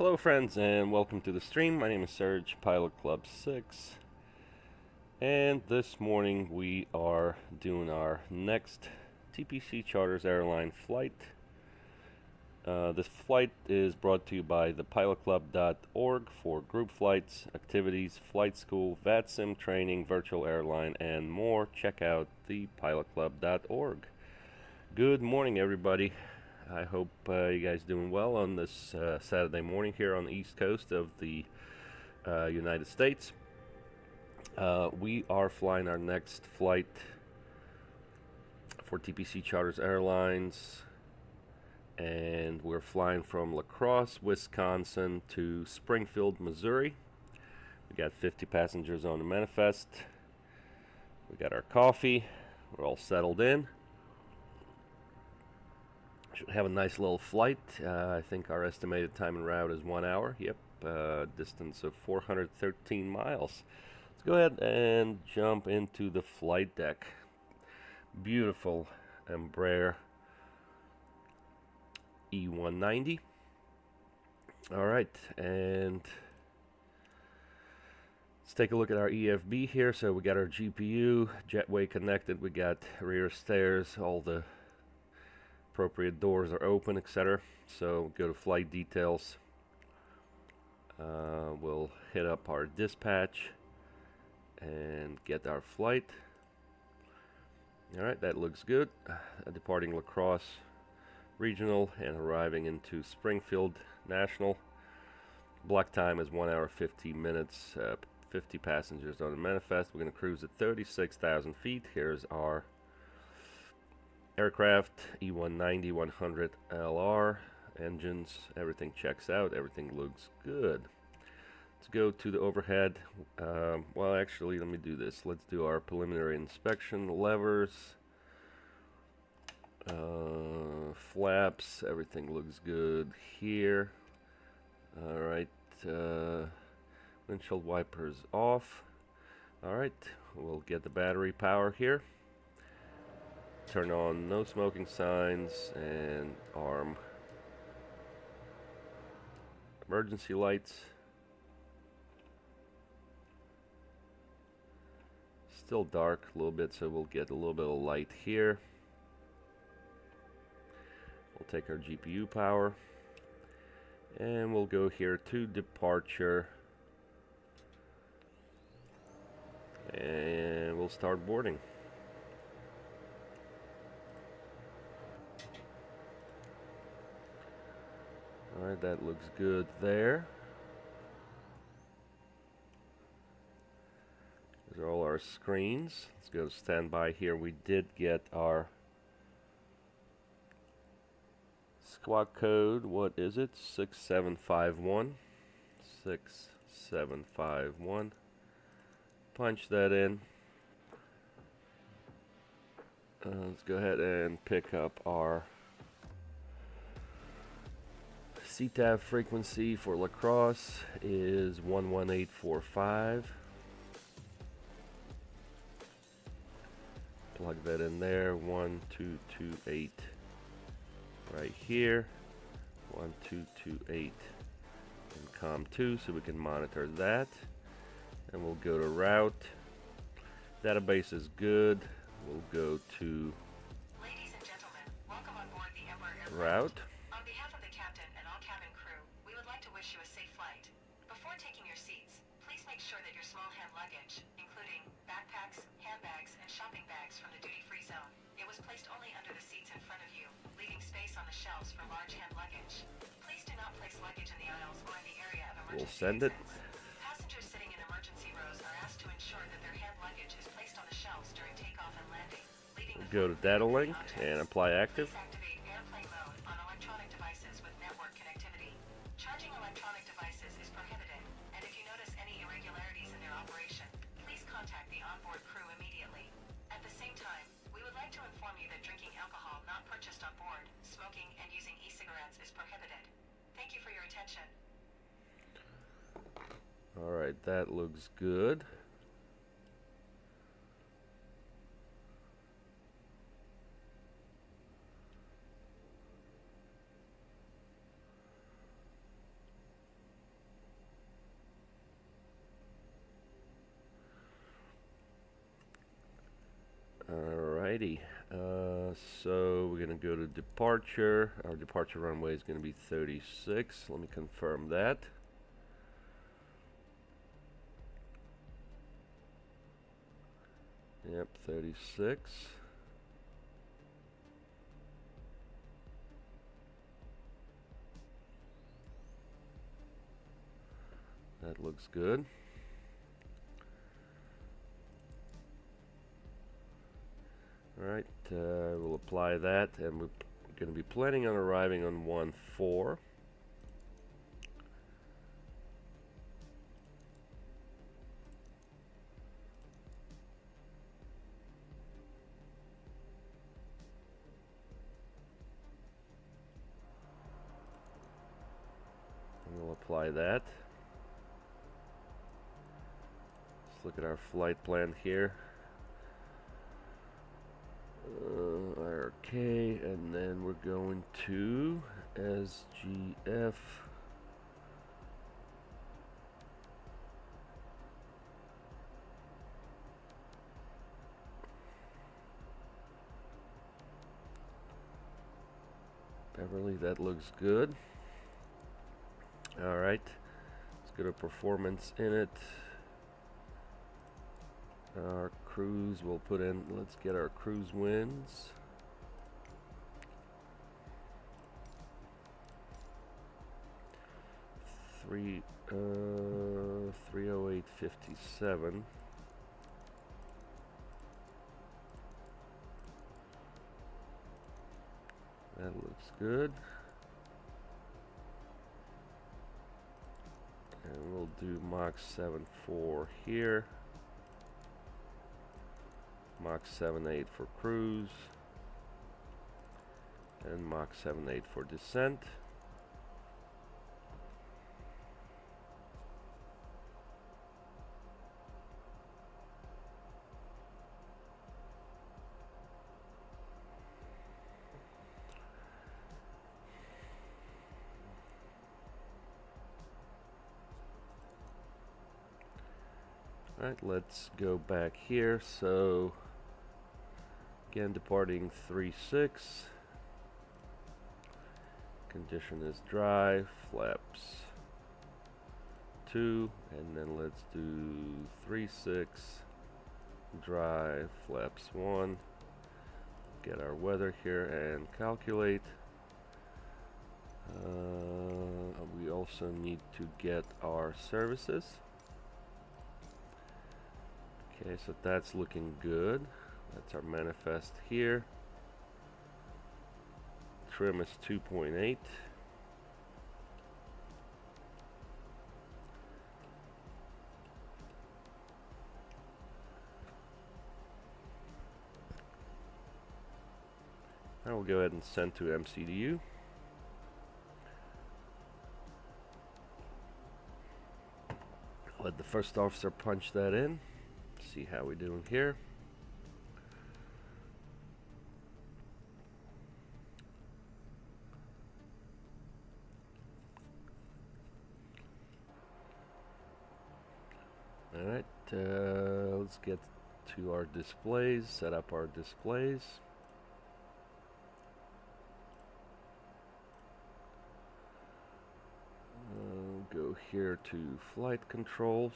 Hello friends and welcome to the stream. My name is Serge, Pilot Club 6, and this morning we are doing our next TPC Charters Airline flight. This flight is brought to you by thepilotclub.org for group flights, activities, flight school, VATSIM training, virtual airline, and more. Check out thepilotclub.org. Good morning everybody. I hope you guys doing well on this Saturday morning here on the east coast of the United States. We are flying our next flight for TPC Charters Airlines, and we're flying from La Crosse, Wisconsin to Springfield, Missouri. We got 50 passengers on the manifest. We got our coffee. We're all settled in. Should have a nice little flight. I think our estimated time en route is 1 hour. Yep, distance of 413 miles. Let's go ahead and jump into the flight deck. Beautiful Embraer E190. All right, and let's take a look at our EFB here. So we got our GPU, jetway connected. We got rear stairs, all the appropriate doors are open, etc. So go to flight details. We'll hit up our dispatch and get our flight. Alright, that looks good. Departing La Crosse Regional and arriving into Springfield National. Block time is 1 hour 50 minutes, 50 passengers on the manifest. We're going to cruise at 36,000 feet. Here's our aircraft, E190 100 LR, engines, everything checks out, everything looks good. Let's go to the overhead. Well, actually, let me do this. Let's do our preliminary inspection. Levers, flaps, everything looks good here. Alright, windshield wipers off. Alright, we'll get the battery power here. Turn on no smoking signs and arm emergency lights. Still dark a little bit, so we'll get a little bit of light here. We'll take our GPU power and we'll go here to departure and we'll start boarding. Alright, that looks good there. These are all our screens. Let's go to standby here. We did get our squawk code. What is it? 6751. 6751. Punch that in. Let's go ahead and pick up our CTAV frequency for La Crosse is 11845. Plug that in there. 1228 right here. 1228 and COM2, so we can monitor that. And we'll go to route. Database is good. We'll go to Ladies and gentlemen, welcome on board the Embraer route. On behalf of the captain and all cabin crew, we would like to wish you a safe flight. Before taking your seats, please make sure that your small hand luggage, including backpacks, handbags, and shopping bags from the duty-free zone, it was placed only under the seats in front of you, leaving space on the shelves for large hand luggage. Please do not place luggage in the aisles or in the area of emergency We'll send it. Passengers sitting in emergency rows are asked to ensure that their hand luggage is placed on the shelves during takeoff and landing, leaving the Go to data link and apply active. Please activate airplane mode on electronic devices with network connectivity. Charging electronic devices is prohibited, and if you notice any irregularities in their operation, please contact the onboard crew immediately. At the same time, we would like to inform you that drinking alcohol not purchased on board, smoking, and using e-cigarettes is prohibited. Thank you for your attention. Alright, that looks good. Alrighty, so we're gonna go to departure. Our departure runway is gonna be 36. Let me confirm that. Yep, 36. That looks good. Alright, we'll apply that, and we're going to be planning on arriving on 1-4. And we'll apply that. Let's look at our flight plan here. IRK, and then we're going to SGF. Beverly, that looks good. Alright, let's go to performance in it. Our cruise we'll put in, let's get our cruise winds. Three 308.57. That looks good. And we'll do Mach 7.4 here. Mach 7.8 for cruise. And Mach 7.8 for descent. Alright, let's go back here. So again, departing 36. Condition is dry, flaps 2, and then let's do 36, dry, flaps 1. Get our weather here and calculate. We also need to get our services. Okay, so that's looking good. That's our manifest here. Trim is 2.8. I will go ahead and send to MCDU. Let the first officer punch that in. See how we're doing here. Alright, let's get to our displays, set up our displays. Go here to flight controls.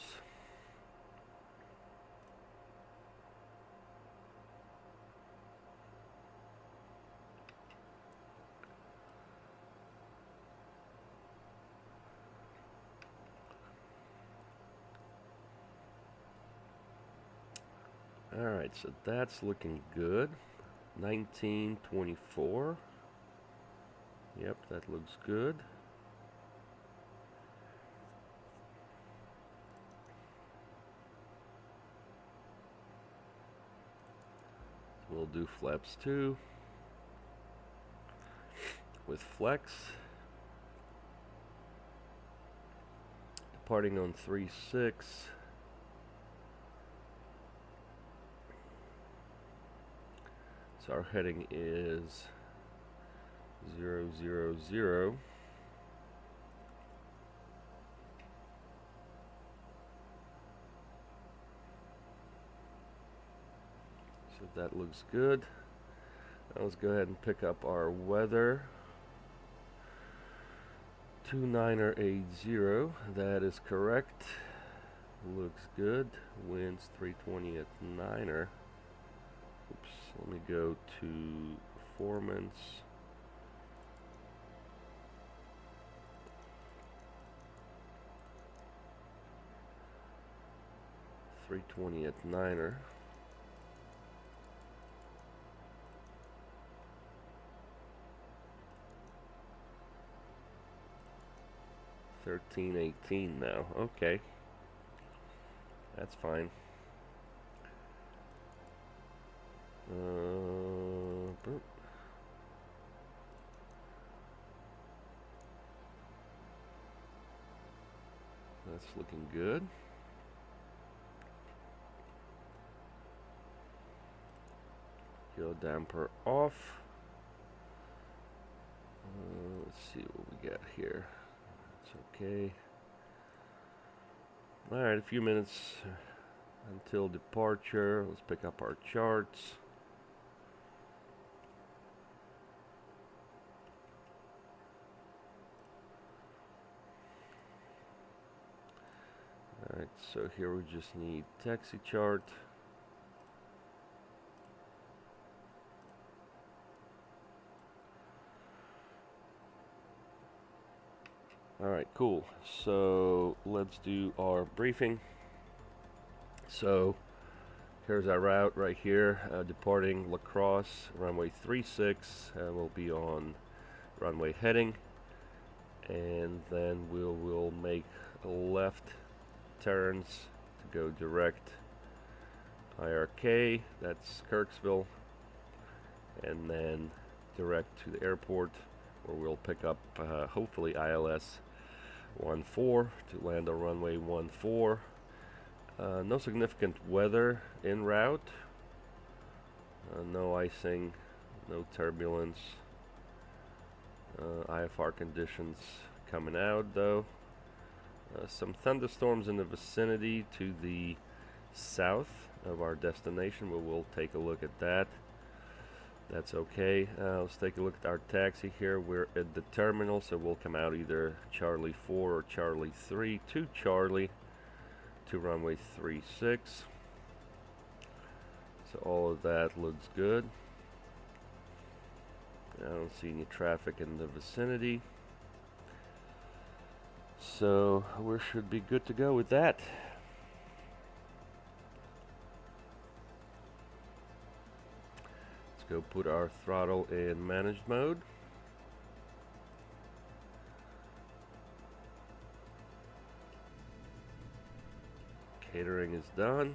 Alright, so that's looking good. 1924. Yep, that looks good. We'll do flaps 2 with flex. Departing on 36. So our heading is 000. So that looks good. Now let's go ahead and pick up our weather. 2980, that is correct. Looks good. Winds 320 at 9er. Oops, let me go to performance. .320 at 9er. $13.18 now. Okay, that's fine. That's looking good. Fuel damper off. Let's see what we got here. It's okay. Alright, a few minutes until departure. Let's pick up our charts. Alright, so here we just need taxi chart. Alright, cool. So let's do our briefing. So here's our route right here, departing La Crosse, runway 36. We'll be on runway heading, and then we'll make left turns to go direct IRK, that's Kirksville, and then direct to the airport, where we'll pick up hopefully ILS 14 to land on runway 14. No significant weather en route, no icing, no turbulence, IFR conditions coming out though. Some thunderstorms in the vicinity to the south of our destination, but we'll take a look at that. That's okay. Let's take a look at our taxi here. We're at the terminal, so we'll come out either Charlie 4 or Charlie 3 to Charlie to runway 36. So all of that looks good. I don't see any traffic in the vicinity. So we should be good to go with that. Let's go put our throttle in managed mode. Catering is done.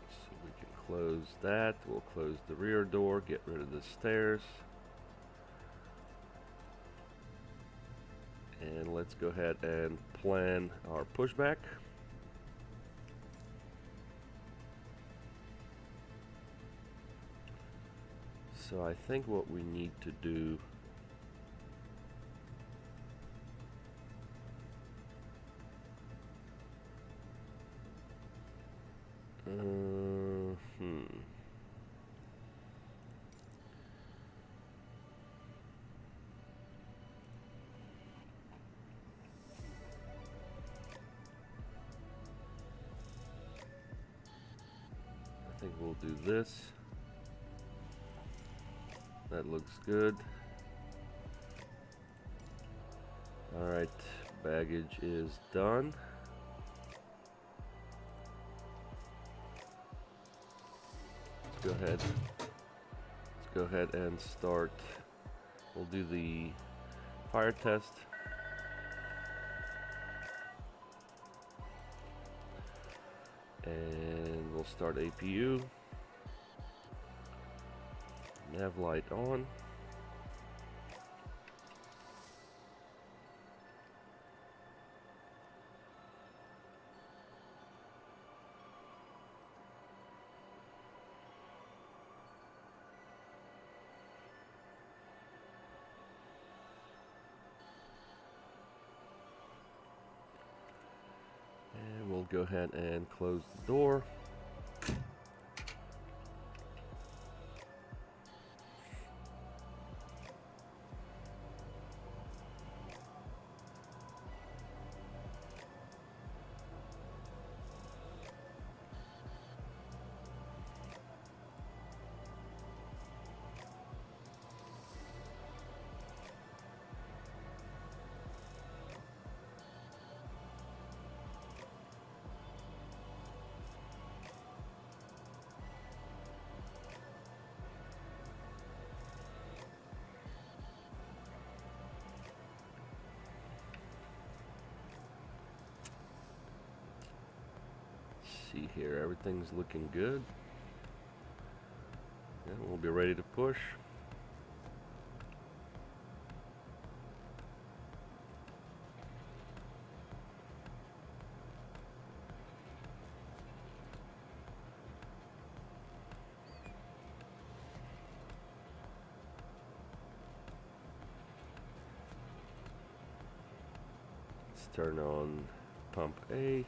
So we can close that. We'll close the rear door, get rid of the stairs. And let's go ahead and plan our pushback. So I think what we need to do I think we'll do this. That looks good. Alright, baggage is done. Let's go ahead and start. We'll do the fire test. And we'll start APU. Nav light on. we'll go ahead and close the door. See here, everything's looking good. Yeah, we'll be ready to push. Let's turn on pump A.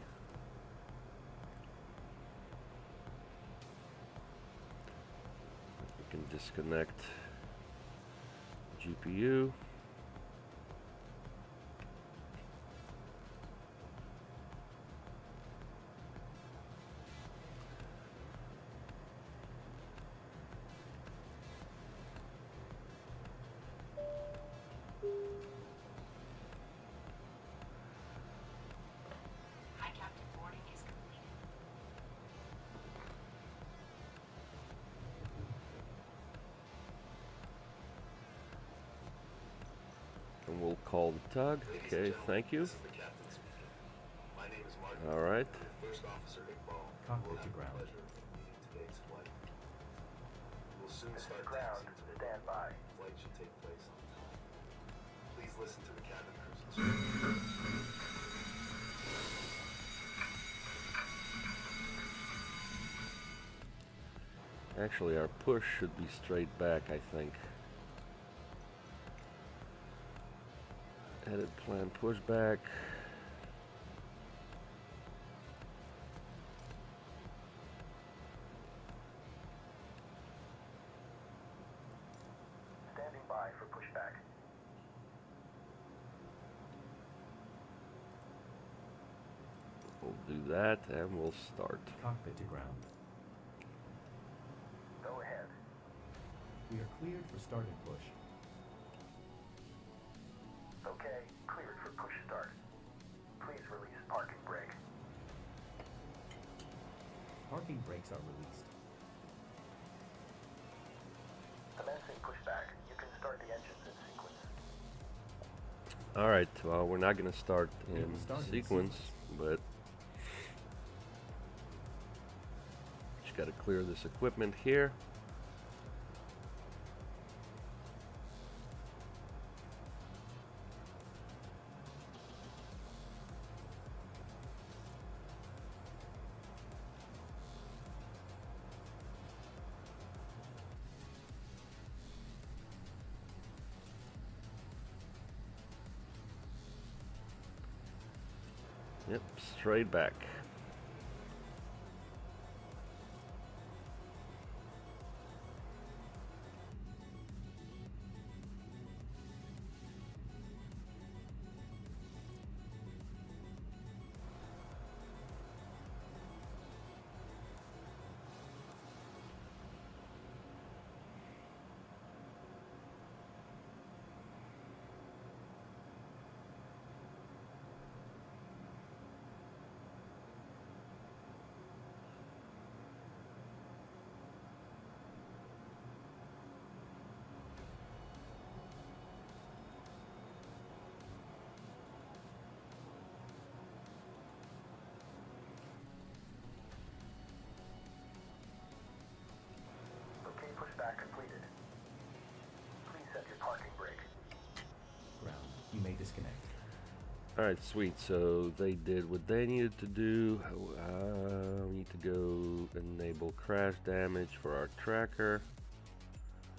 Can disconnect GPU. Hi, Captain. Boarding is completed. And we'll call the tug. Okay, thank you. My name is Mark. All right. First Officer Iqbal. Cockpit We'll to have the ground. pleasure of leading today's flight. We'll soon This is start ground. taxiing to Stand by. Flight should take place on time. Please listen to the cabin crew's instructions. Actually, our push should be straight back, I think. Edit plan pushback. Standing by for pushback. We'll do that and we'll start. Cockpit to ground. Go ahead. We are cleared for start and push. Okay, cleared for push start. Please release parking brake. Parking brakes are released. Commencing pushback. You can start the engines in sequence. All right. Well, we're not going to start We in will start in sequence, sequence. but just got to clear this equipment here. Yep, straight back. Okay, pushback completed. Please set your parking brake. Ground. You may disconnect. All right, sweet. So they did what they needed to do. We need to go enable crash damage for our tracker.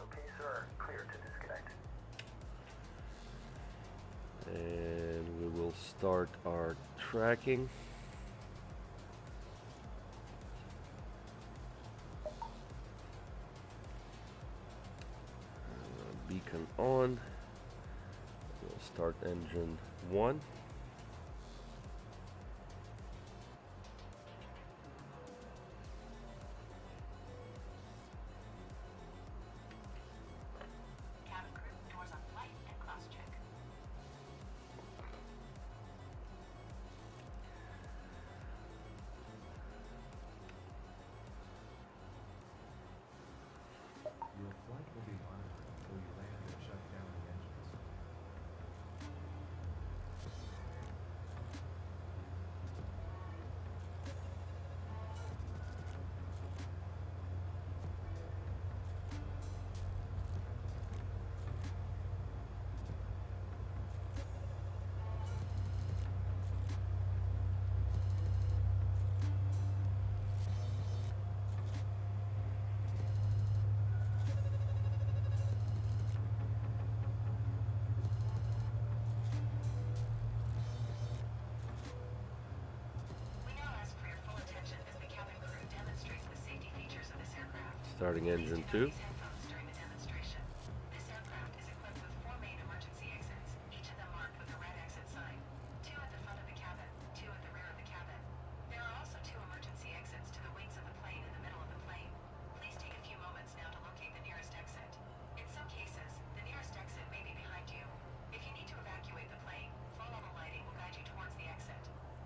Okay, sir. Clear to disconnect. And we will start our tracking. beacon on. We'll start engine 1. Cabin crew, doors on flight and cross check. Your flight will be monitored until you land and shut down the engines. We now ask for your full attention as the cabin crew demonstrates the safety features of this aircraft. Starting Please engine do 2. not use headphones during the demonstration. This aircraft is equipped with 4 main emergency exits, each of them marked with a red exit sign. 2 at the front of the cabin, 2 at the rear of the cabin. There are also 2 emergency exits to the wings of the plane in the middle of the plane. Please take a few moments now to locate the nearest exit. In some cases, the nearest exit may be behind you. If you need to evacuate the plane, full-level lighting will guide you towards the exit.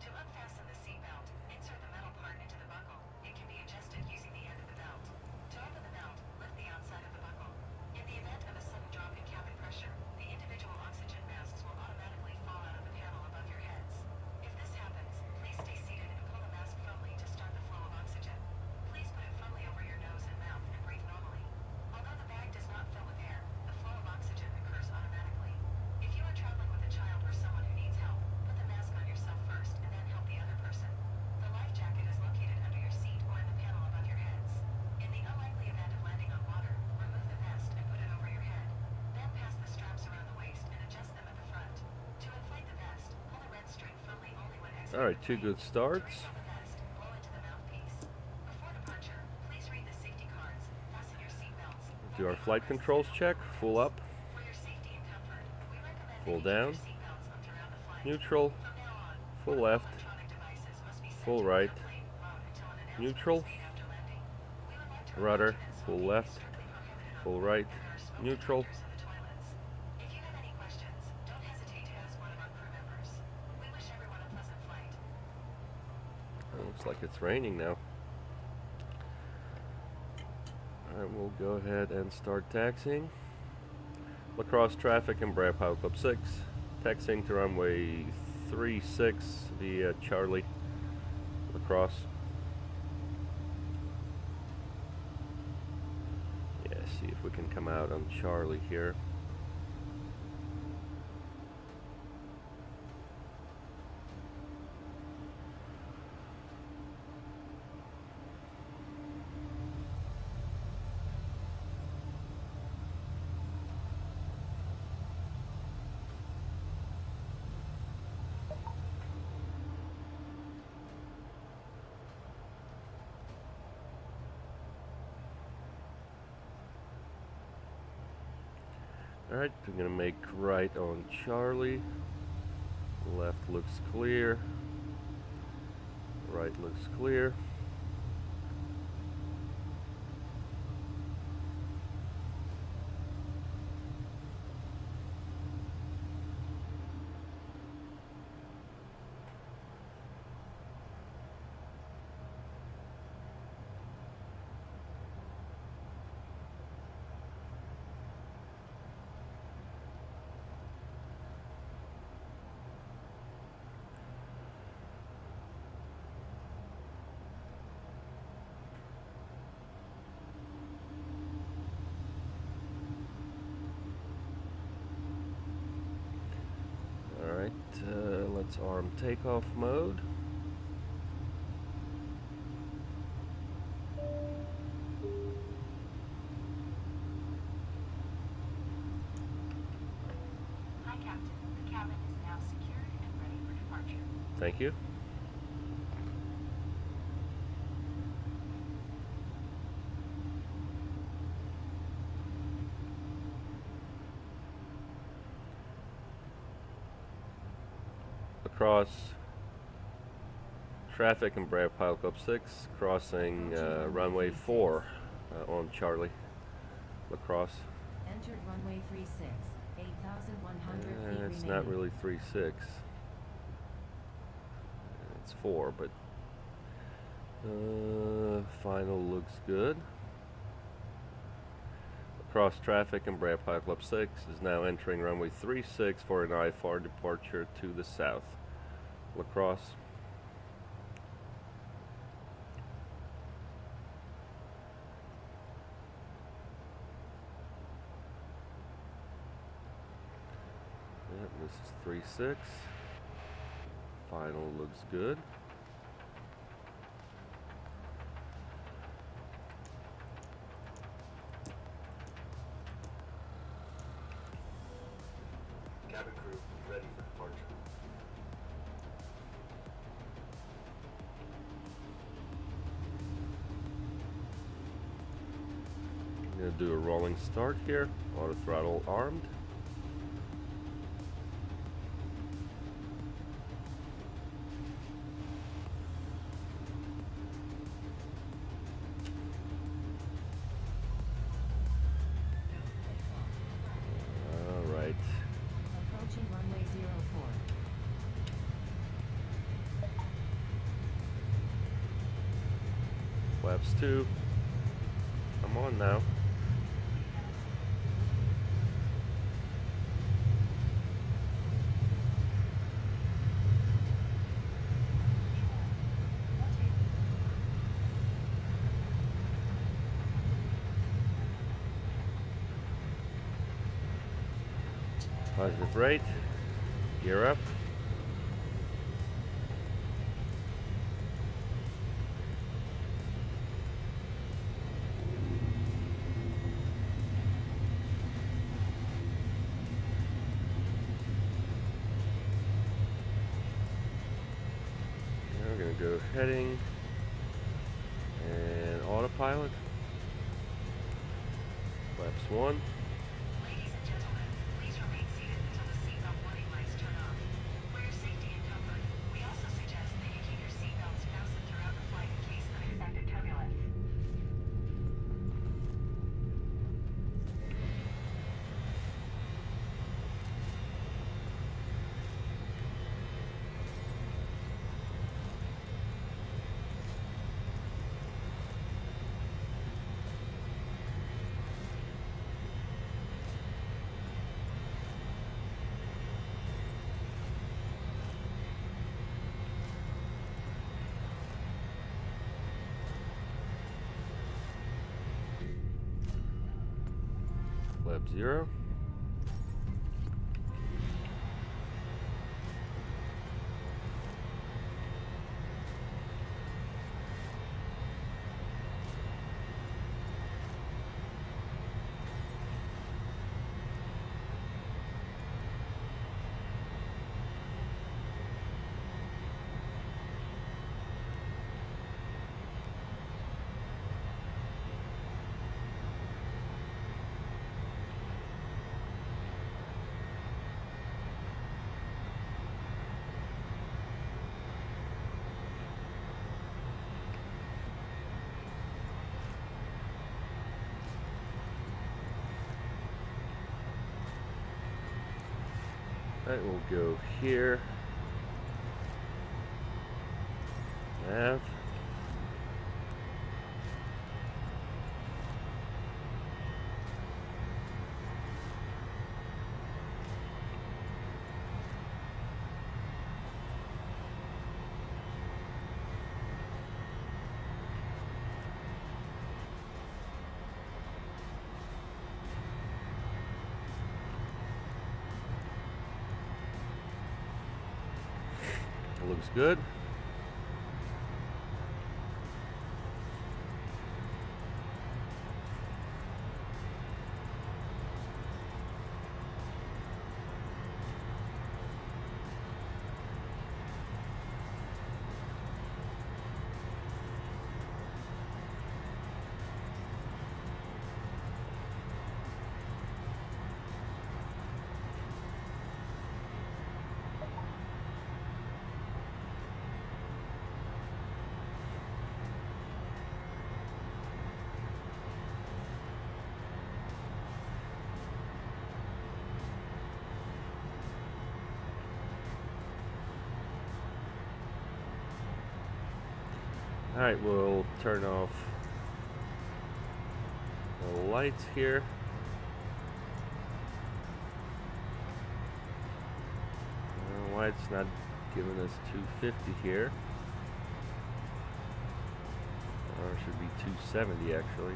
To unfasten the seatbelt, insert the metal part into the buckle. It can be adjusted using the end of the belt. To open the belt, lift the outside of the buckle. In the event of a sudden drop in cabin pressure, the individual oxygen masks will automatically fall out of the panel above your heads. If this happens, please stay seated and pull the mask firmly to start the flow of oxygen. Please put it firmly over your nose and mouth and breathe normally. Although the bag does not fill with air, the flow of oxygen occurs automatically. If you are traveling with a child or someone who needs help, put the mask on yourself first and then help the other person. The life jacket is located under your seat or in the panel above your heads. In the unlikely event of landing on water, remove the vest and put it over your head. Then pass the straps around the waist and adjust them at the front. To inflate the vest, pull the red string firmly only when exiting Alright, the 2 plane. good To starts. refill the vest, blow into the mouthpiece. Before departure, please read the safety cards, fasten your seatbelts. Do our flight controls check. Full up, For your safety and comfort, we recommend full that you down, keep your seatbelts on throughout the flight. neutral, From now on, full portable left, electronic devices must be set full to right, airplane mode until an announcement neutral, is made after landing. We would like to rudder, remind you that full smoking left, is strictly prohibited on full board, right, and there are smoke neutral. detectors in the toilets. If you have any questions, don't hesitate to ask one of our crew members. We wish everyone a pleasant flight. Looks like it's raining now. Alright, we'll go ahead and start taxiing. Lacrosse traffic, Embraer Pilot Club 6. Taxiing to runway 36 via Charlie. Lacrosse. Yeah, see if we can come out on Charlie here. Alright, we're gonna make right on Charlie. Left looks clear. Right looks clear. Alright, let's arm takeoff mode. Hi, Captain. The cabin is now secured and ready for departure. Thank you. Lacrosse traffic, Embraer Pilot Club 6, crossing runway 4 on Charlie. Lacrosse. Entered runway 36, 8,100 feet remaining. It's not really 36. It's 4, but final looks good. Lacrosse traffic, Embraer Pilot Club 6 is now entering runway 36 for an IFR departure to the south. Lacrosse. Yep, this is 36. Final looks good. Cabin crew, ready for departure. I'm going to do a rolling start here. Auto throttle armed. Approaching runway 04. Flaps 2. Come on now. Positive rate. Gear up. Now we're going to go heading and autopilot. Flaps 1. Ladies and gentlemen, please remain seated until the seatbelt warning lights turn off. For your safety and comfort, we also suggest that you keep your seatbelts fastened throughout the flight in case of unexpected turbulence. Flap 0. That will go here. Nav. Looks good. Alright, we'll turn off the lights here. Why it's not giving us 250 here. Or it should be 270 actually.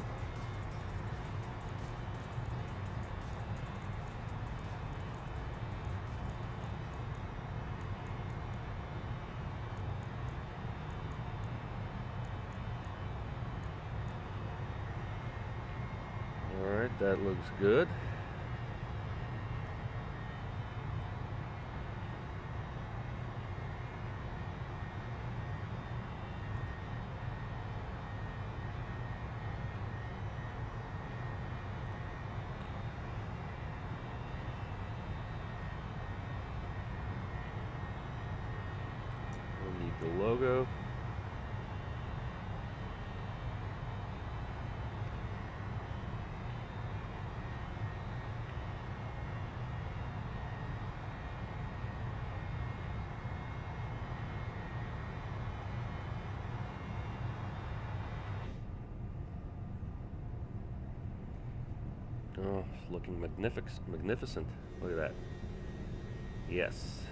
Alright, that looks good. We need the logo. Oh, it's looking magnificent. Look at that. Yes.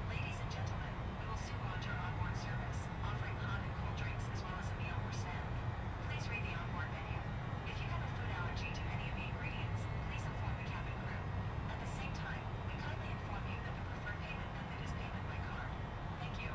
Ladies and gentlemen, we will soon launch our onboard service, offering hot and cold drinks as well as a meal or snack. Please read the onboard menu. If you have a food allergy to any of the ingredients, please inform the cabin crew. At the same time, we kindly inform you that the preferred payment method is payment by card. Thank you.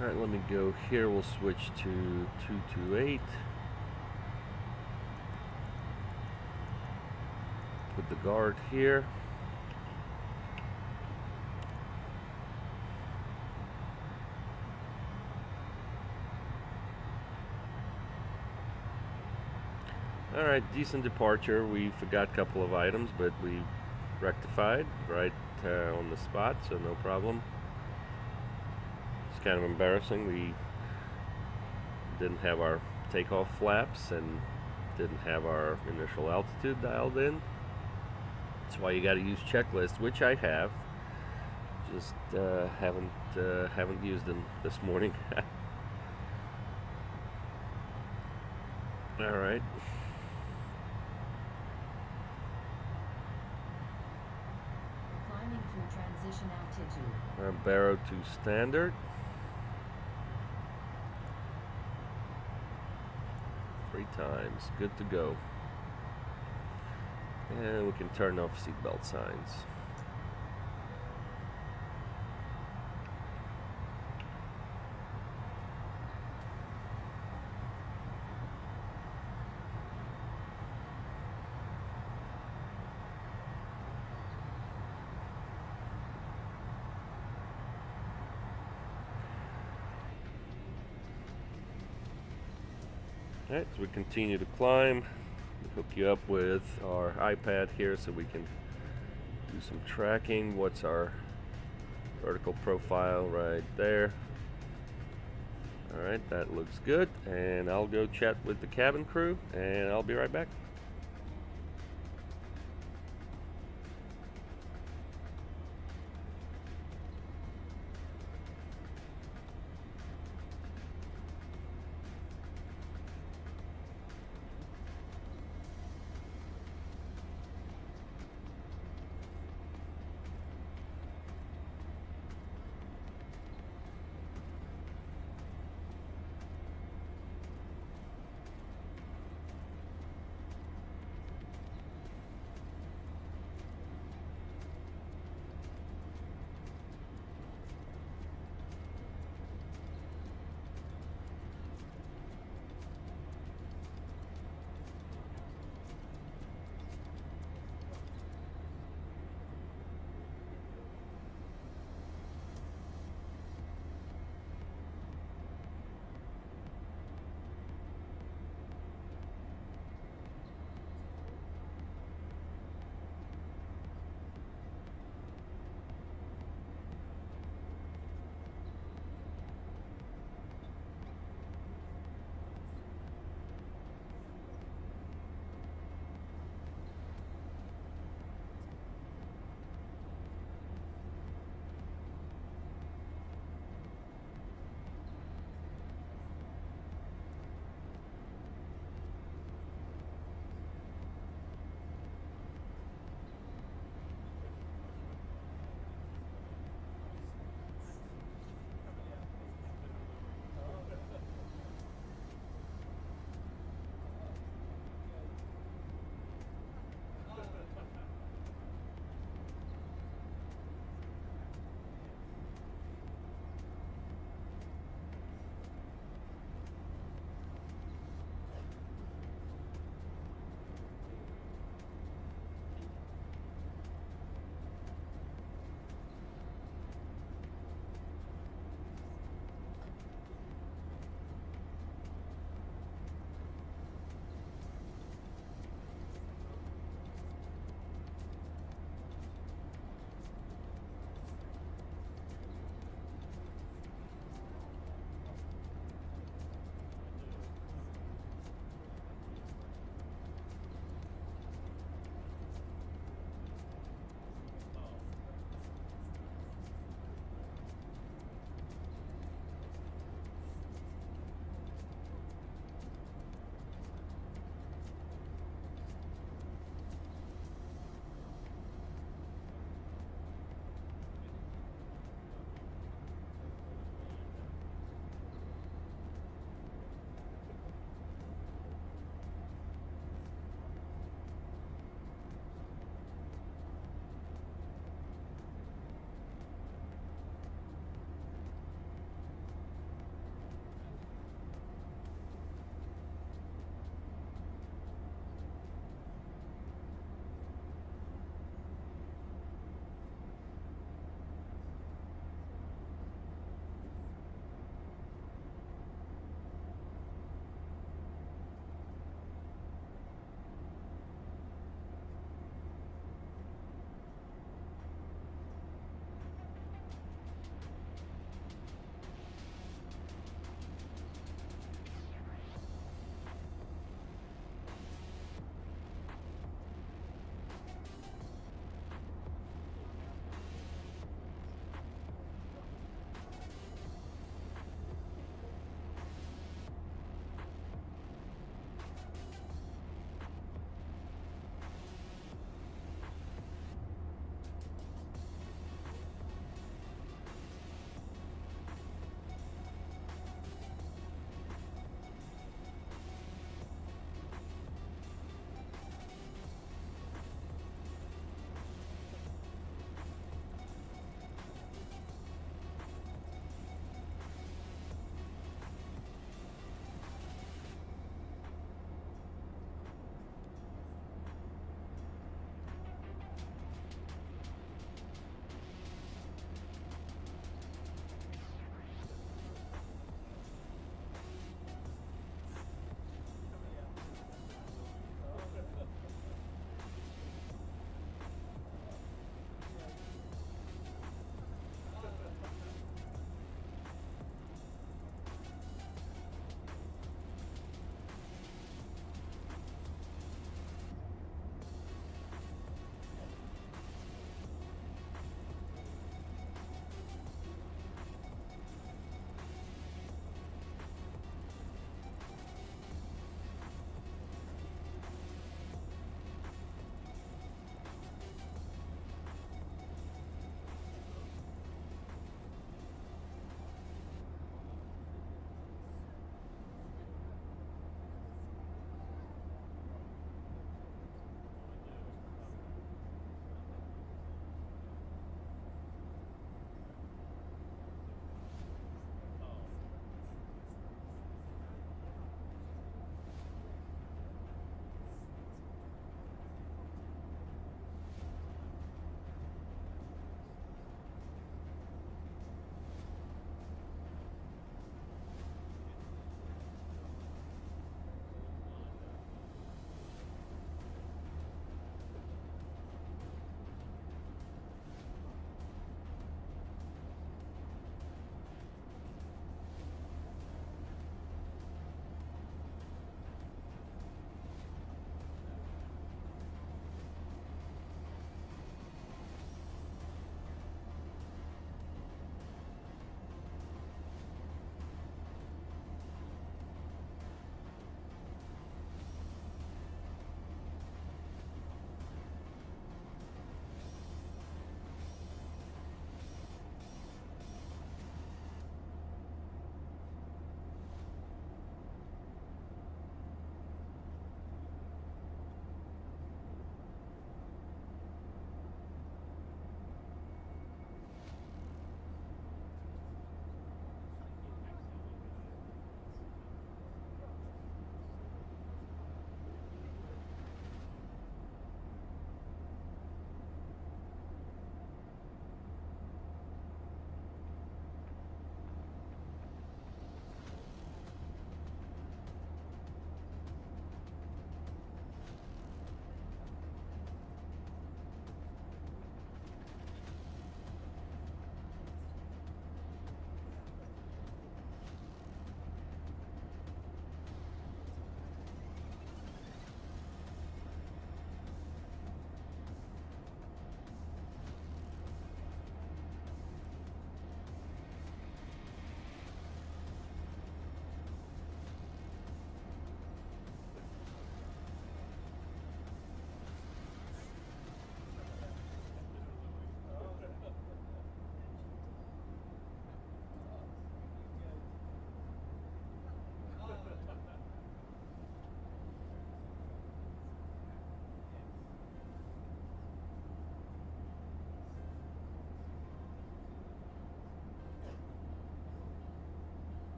Alright, let me go here. We'll switch to 228. Put the guard here. Alright, decent departure. We forgot a couple of items, but we rectified right on the spot, so no problem. It's kind of embarrassing. We didn't have our takeoff flaps and didn't have our initial altitude dialed in. That's why you got to use checklists, which I have. Just haven't used them this morning. All right. Climbing through transition altitude. Barrow to standard. 3 times. Good to go. And we can turn off seatbelt signs. Alright, so we continue to climb. We hook you up with our iPad here so we can do some tracking. What's our vertical profile right there? Alright, that looks good. And I'll go chat with the cabin crew and I'll be right back.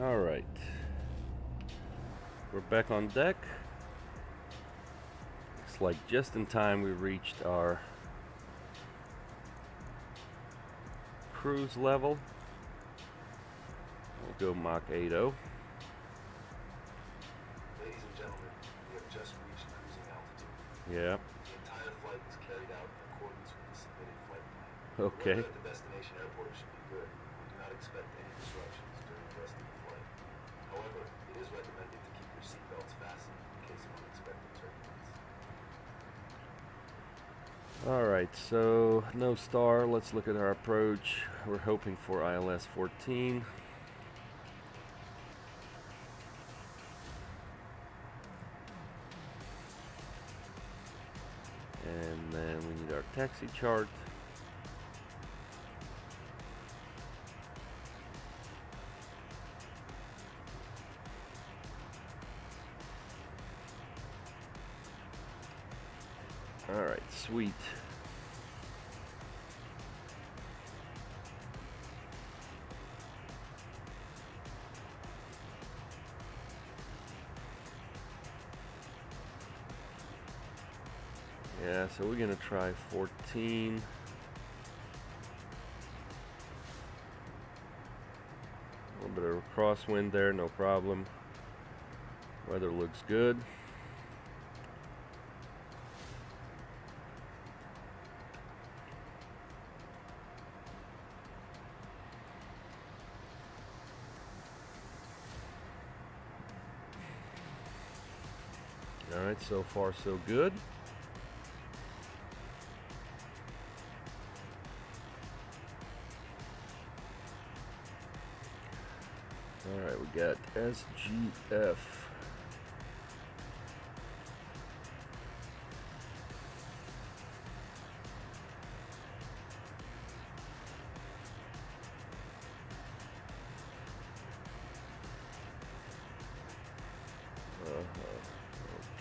Alright. We're back on deck. Looks like just in time we reached our cruise level. We'll go Mach 80. Ladies and gentlemen, we have just reached cruising altitude. Yeah. The entire flight was carried out in accordance with the submitted flight plan. Okay. The weather at the destination airport should be good. We do not expect any disruptions during the rest of the flight. However, it is recommended to keep your seatbelts fastened in case of unexpected turbulence. Alright, so no star. Let's look at our approach. We're hoping for ILS 14. And then we need our taxi chart. Alright, sweet. Yeah, so we're gonna try 14. A little bit of a crosswind there, no problem. Weather looks good. Alright, so far so good. Alright, we got SGF.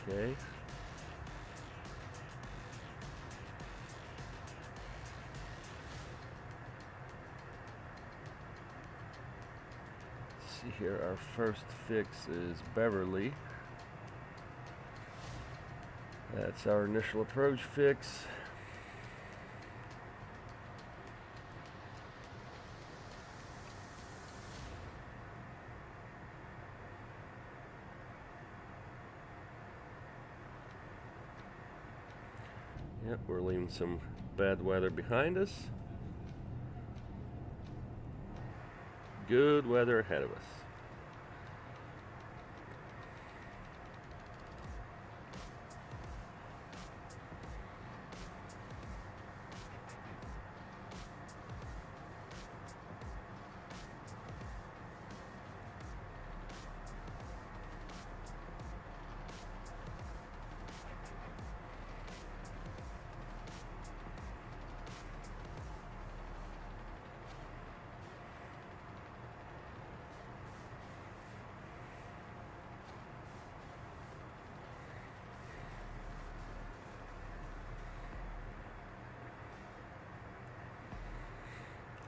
Okay. See here, our first fix is Beverly. That's our initial approach fix. Yep, we're leaving some bad weather behind us. Good weather ahead of us.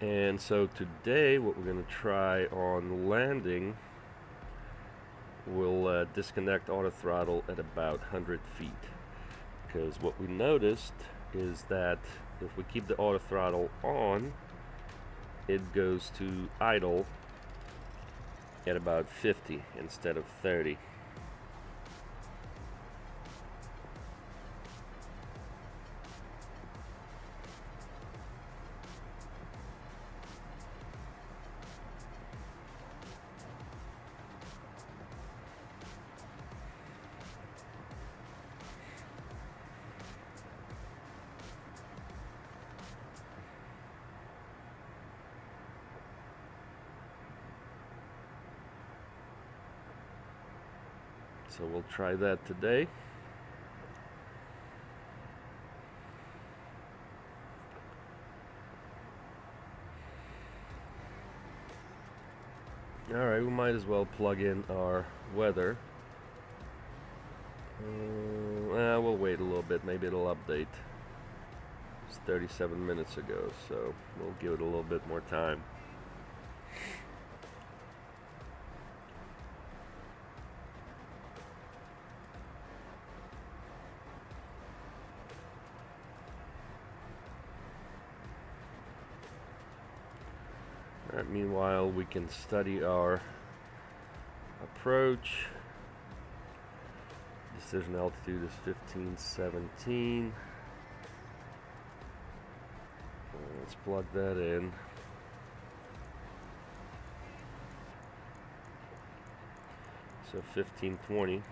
And so today what we're going to try on landing, we'll disconnect auto throttle at about 100 feet. Because what we noticed is that if we keep the auto throttle on, it goes to idle at about 50 instead of 30. So we'll try that today. Alright, we might as well plug in our weather. We'll wait a little bit, maybe it'll update. It's 37 minutes ago, so we'll give it a little bit more time. Alright, meanwhile we can study our approach. Decision altitude is 1517. Let's plug that in. So 1520.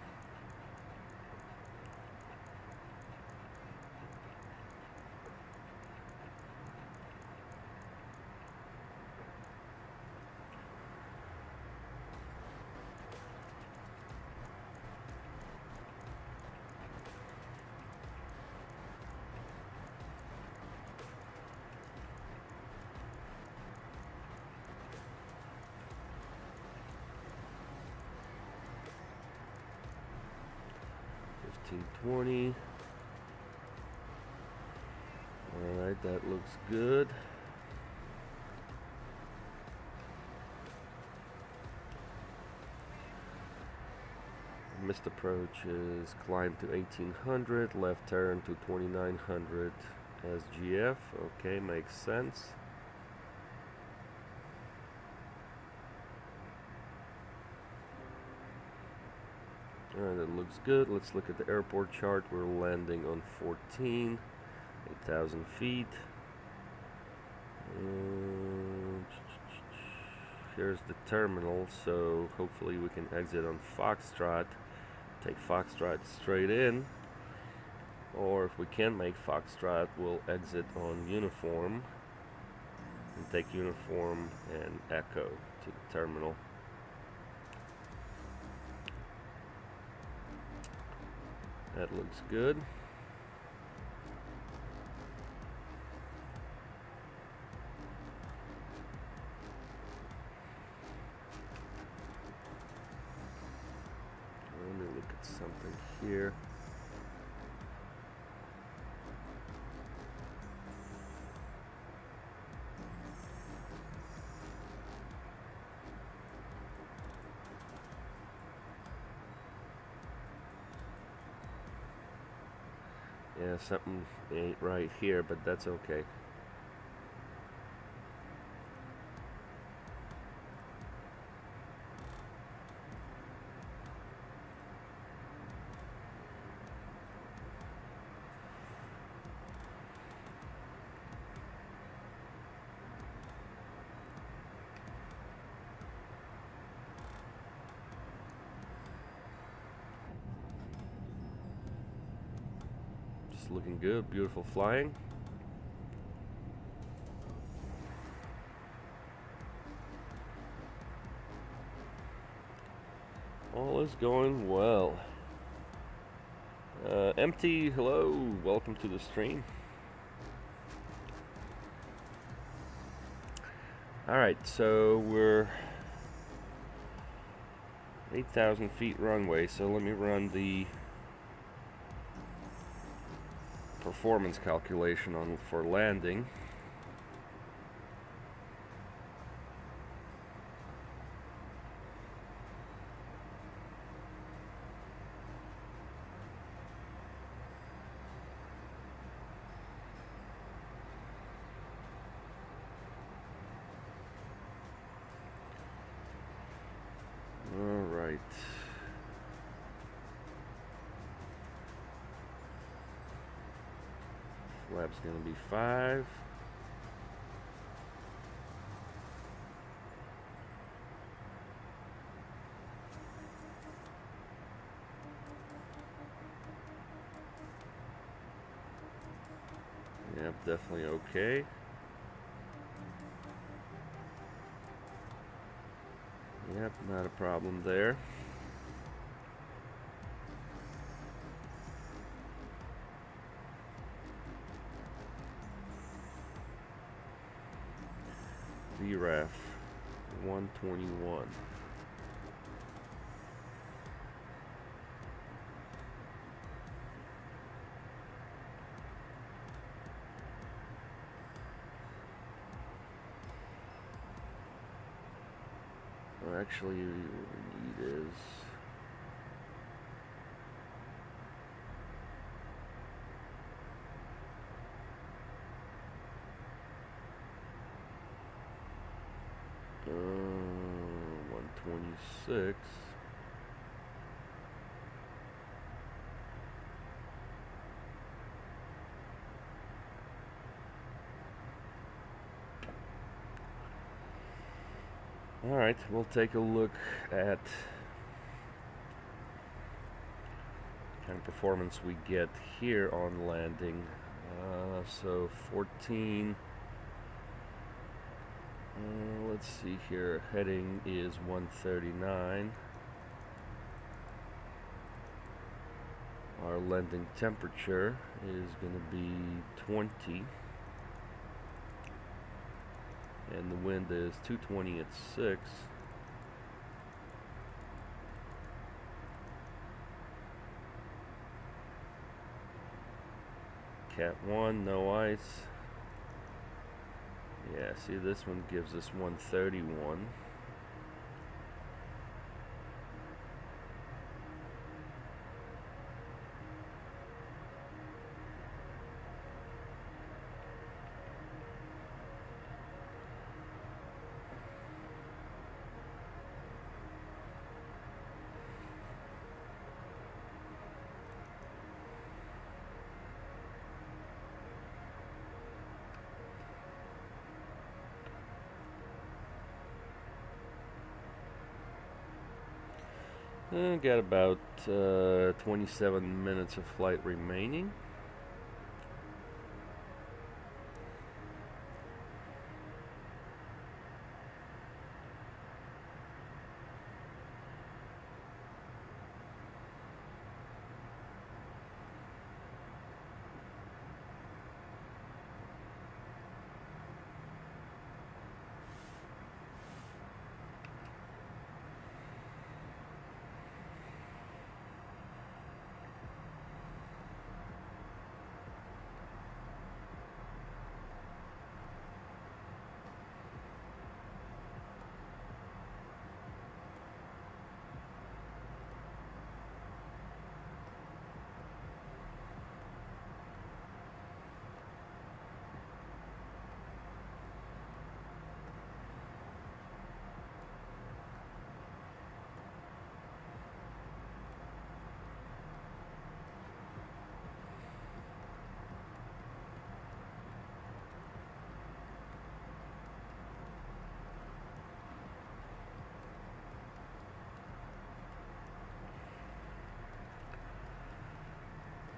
$15.20. Alright, that looks good. Missed approach is climb to 1800, left turn to 2900 SGF. Okay, makes sense. Alright, that looks good. Let's look at the airport chart. We're landing on 14, 8,000 feet. Here's the terminal, so hopefully we can exit on Foxtrot, take Foxtrot straight in, or if we can't make Foxtrot, we'll exit on Uniform and take Uniform and Echo to the terminal. That looks good. Let me look at something here. Yeah, something ain't right here, but that's okay. Looking good, beautiful flying. All is going well. Empty, hello, welcome to the stream. Alright, so we're 8,000 feet runway, so let me run the performance calculation on for landing. All right. Flap's gonna be 5. Yep, definitely okay. Yep, not a problem there. VRAF 121. Well, actually, what we need is TPC6. Alright, we'll take a look at kind of performance we get here on landing. So 14. Let's see here. Heading is 139. Our landing temperature is going to be 20. And the wind is 220 at 6. Cat 1, no ice. Yeah, see, this one gives us 131. Got about 27 minutes of flight remaining.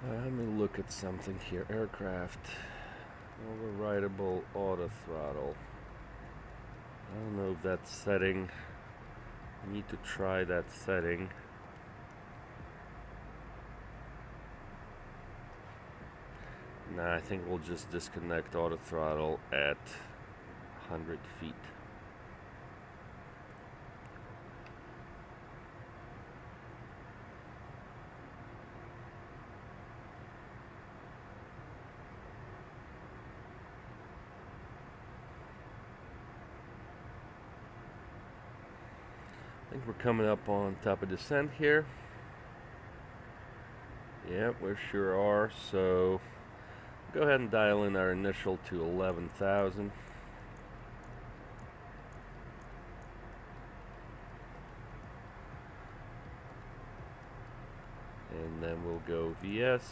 Let me look at something here. Aircraft. Overrideable auto throttle. I don't know if that setting. I need to try that setting. Nah, I think we'll just disconnect auto throttle at 100 feet. I think we're coming up on top of descent here. Yep, we sure are. So go ahead and dial in our initial to 11,000. And then we'll go VS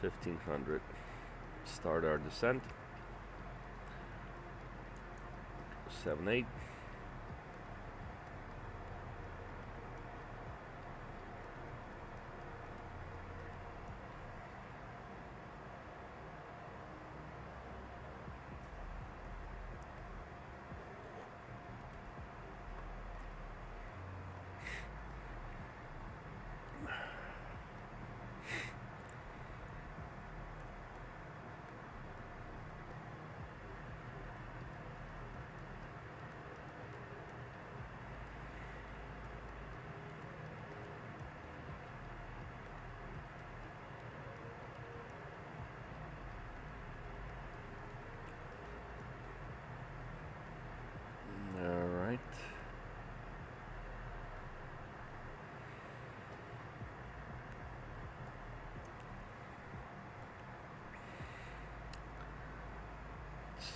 1500. Start our descent. 78.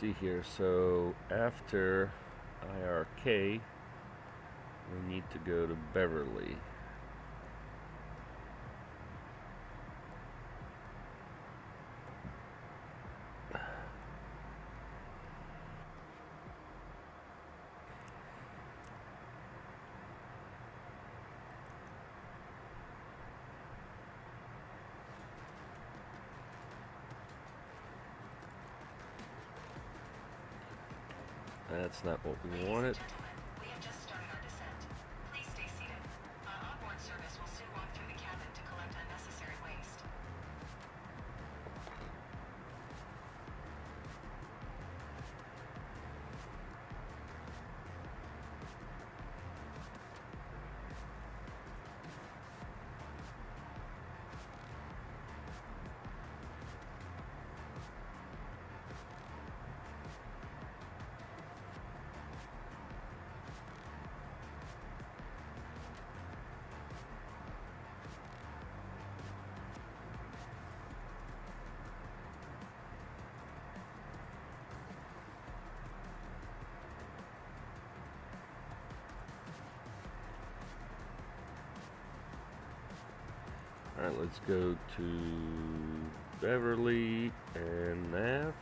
see here. So after IRK, we need to go to Beverly. That's not what we wanted. We have just started our descent. Please stay seated. Our onboard service will soon walk through the cabin to collect unnecessary waste. Alright, let's go to Beverly and nav.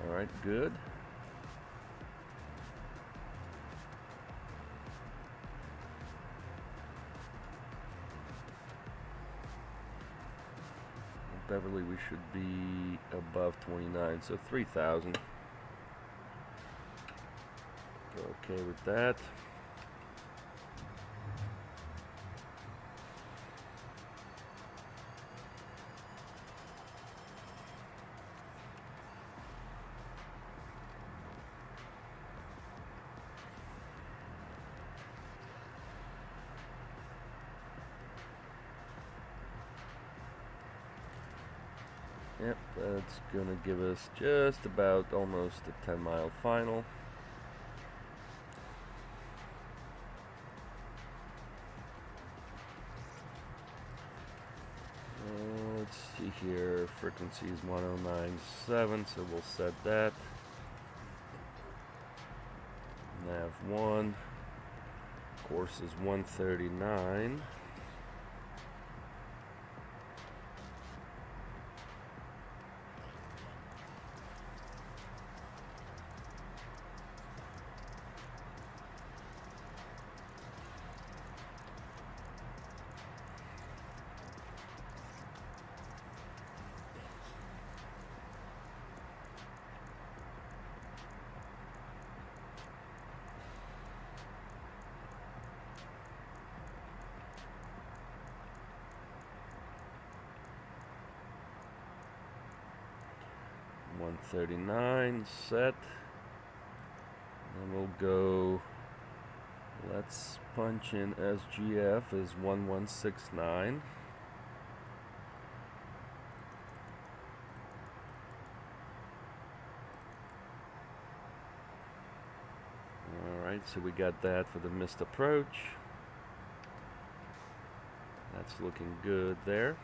Alright, good. Beverly, we should be above 29, so 3,000. Okay with that. Yep, that's gonna give us just about almost a 10-mile final. Let's see here, frequency is 1097, so we'll set that. Nav 1, course is 139. .139 set. And we'll go, let's punch in SGF as 1169. Alright, so we got that for the missed approach. That's looking good there.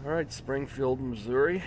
Alright, Springfield, Missouri.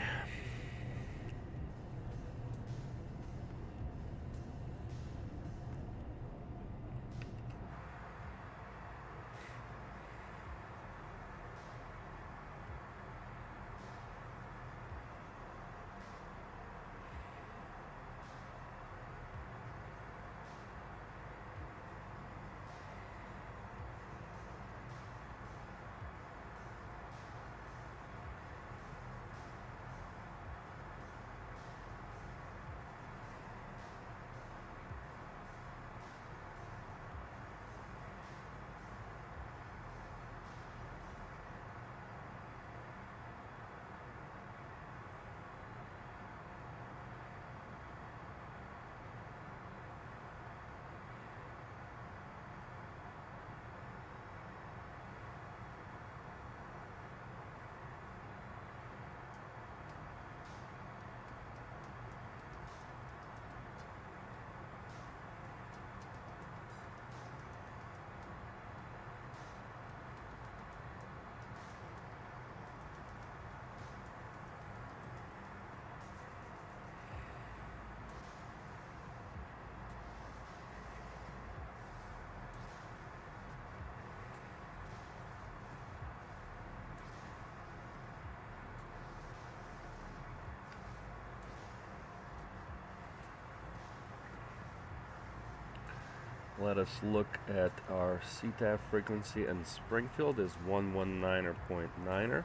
Let us look at our CTAF frequency, and Springfield is 119.9er.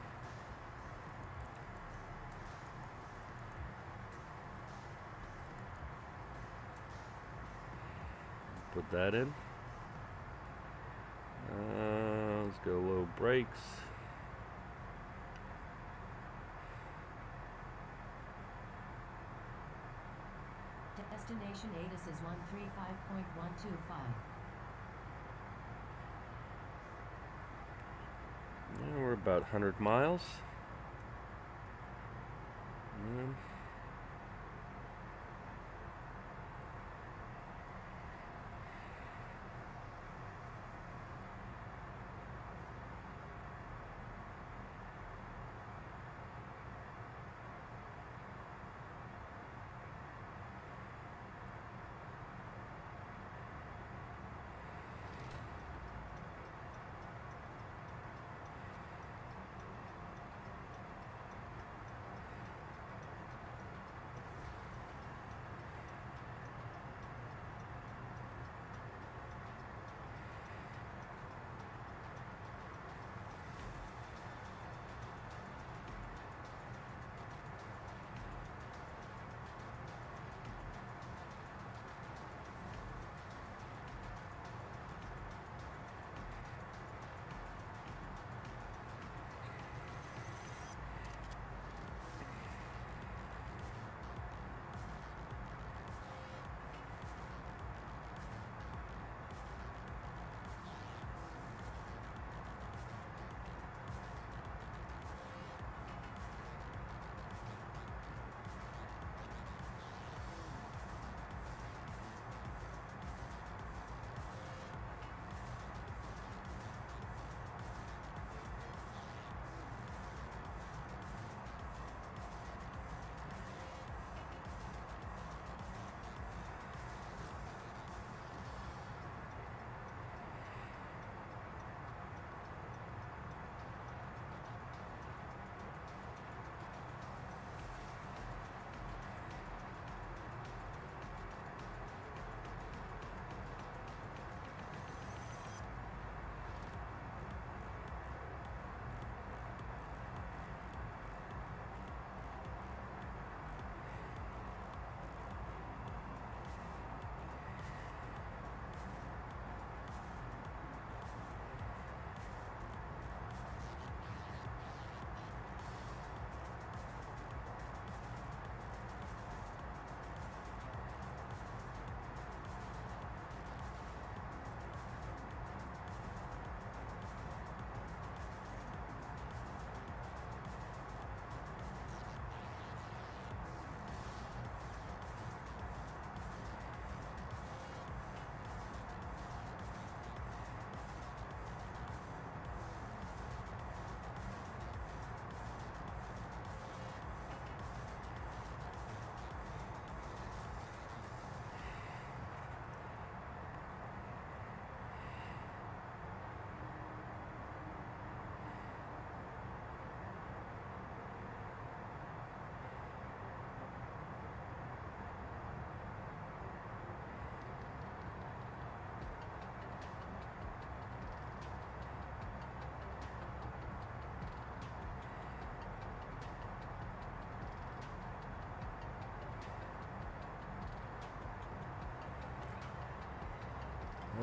Put that in. Let's go low brakes. Destination ATIS is 135.125. Yeah, we're about 100 miles.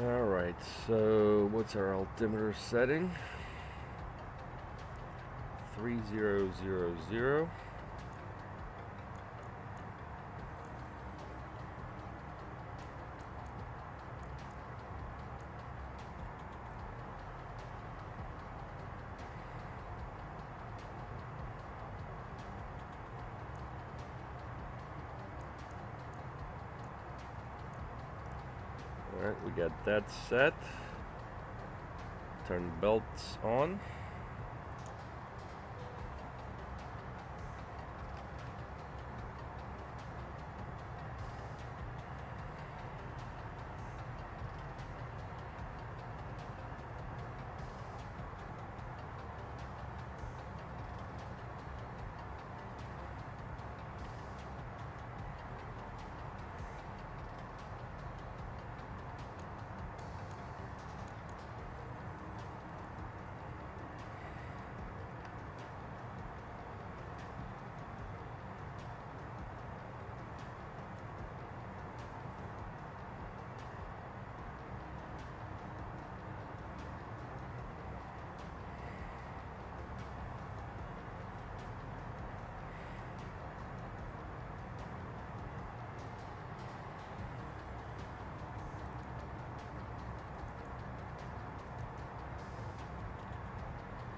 Alright, so what's our altimeter setting? 3000. Alright, we got that set. Turn belts on.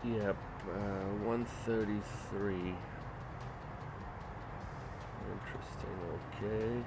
Yep, 133. Interesting, okay.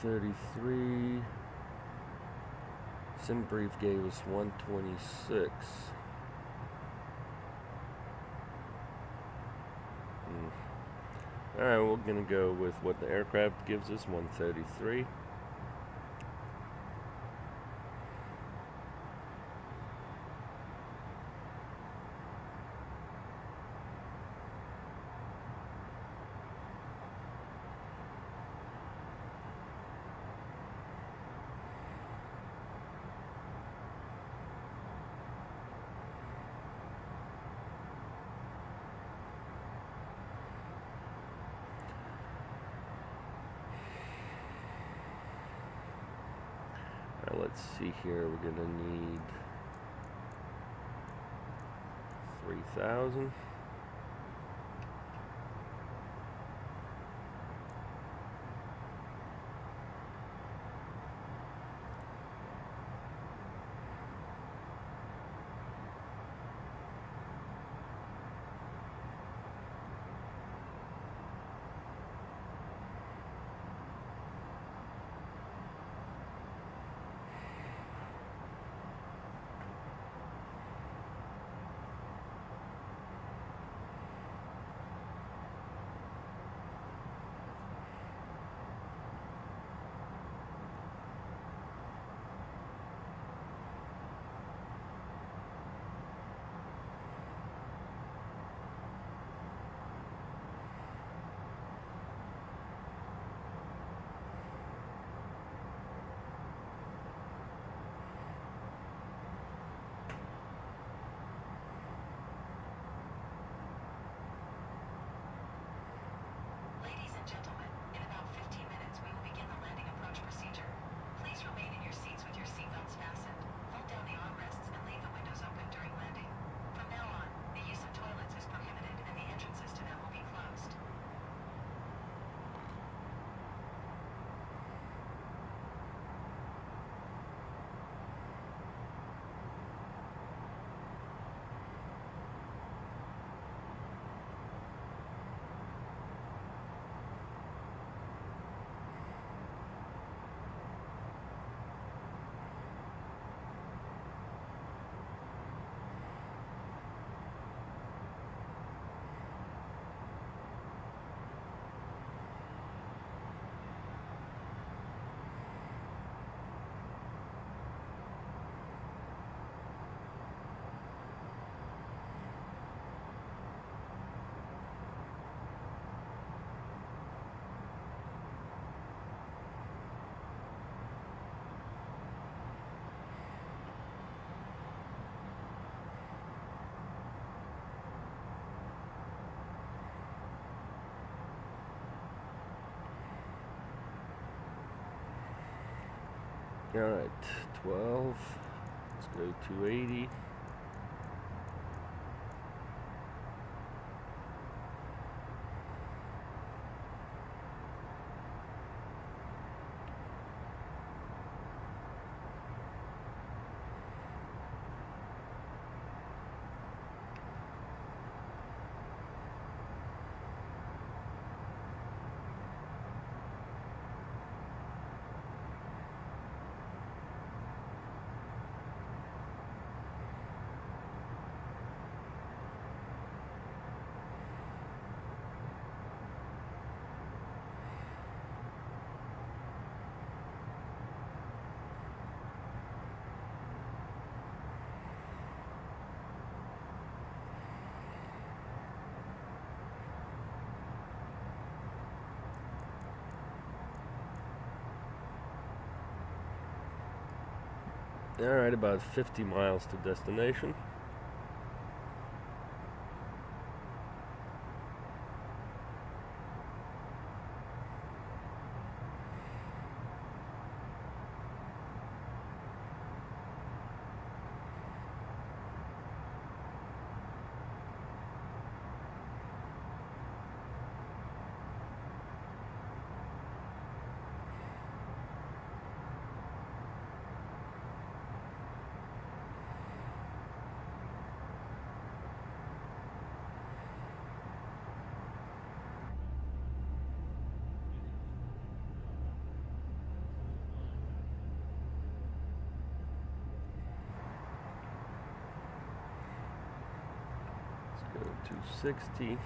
$133. Sim brief gave us 126. Alright, we're gonna go with what the aircraft gives us, 133. Let's see here, we're gonna need 3,000. Alright, 12. Let's go 280. Alright, about 50 miles to destination. Go 260.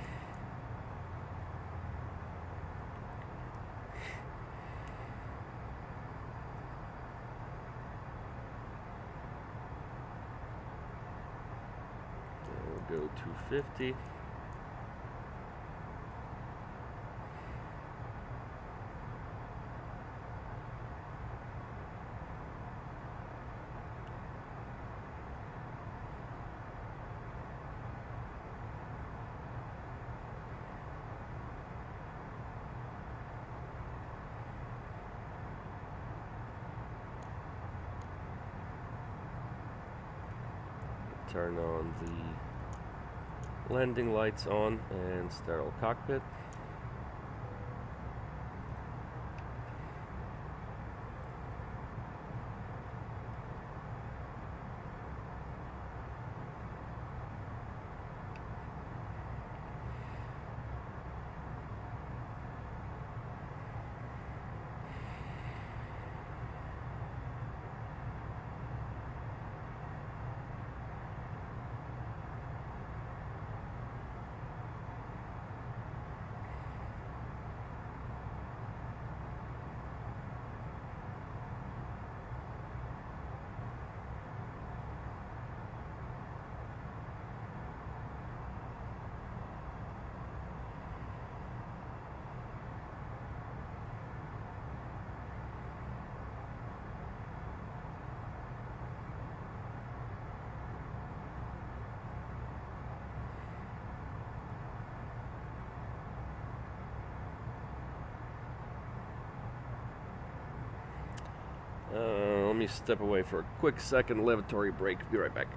We'll go 250. Turn on the landing lights on and sterile cockpit. Let me step away for a quick second lavatory break. Be right back.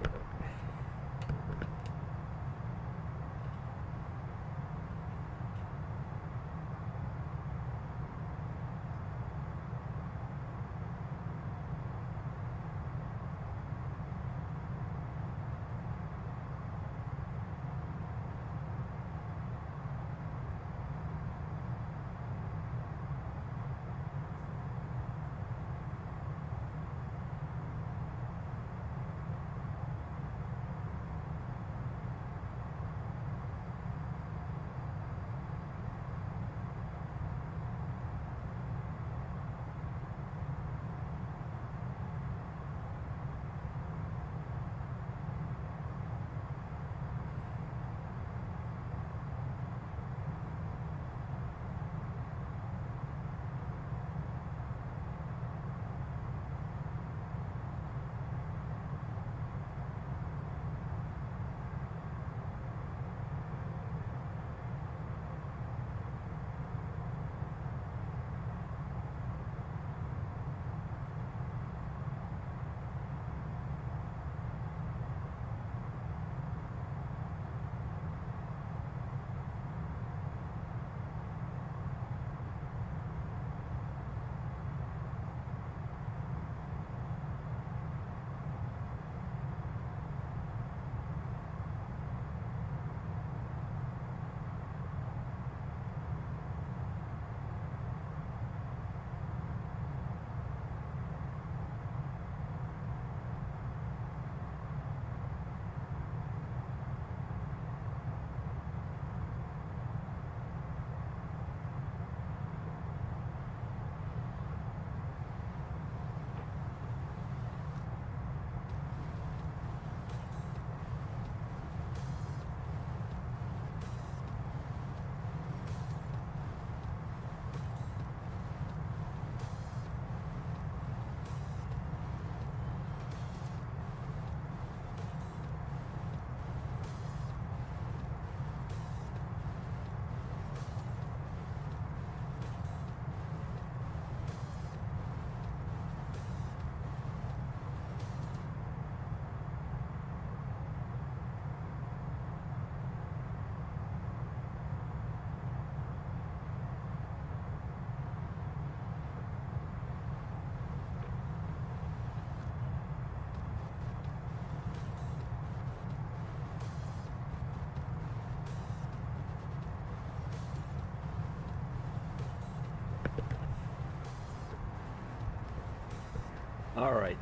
All right,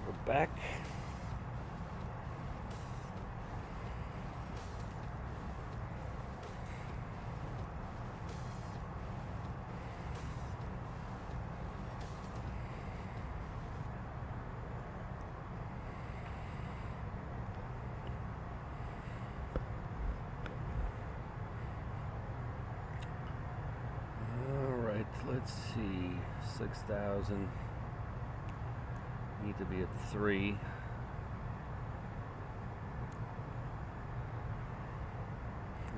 we're back. Let's see, 6,000, need to be at 3.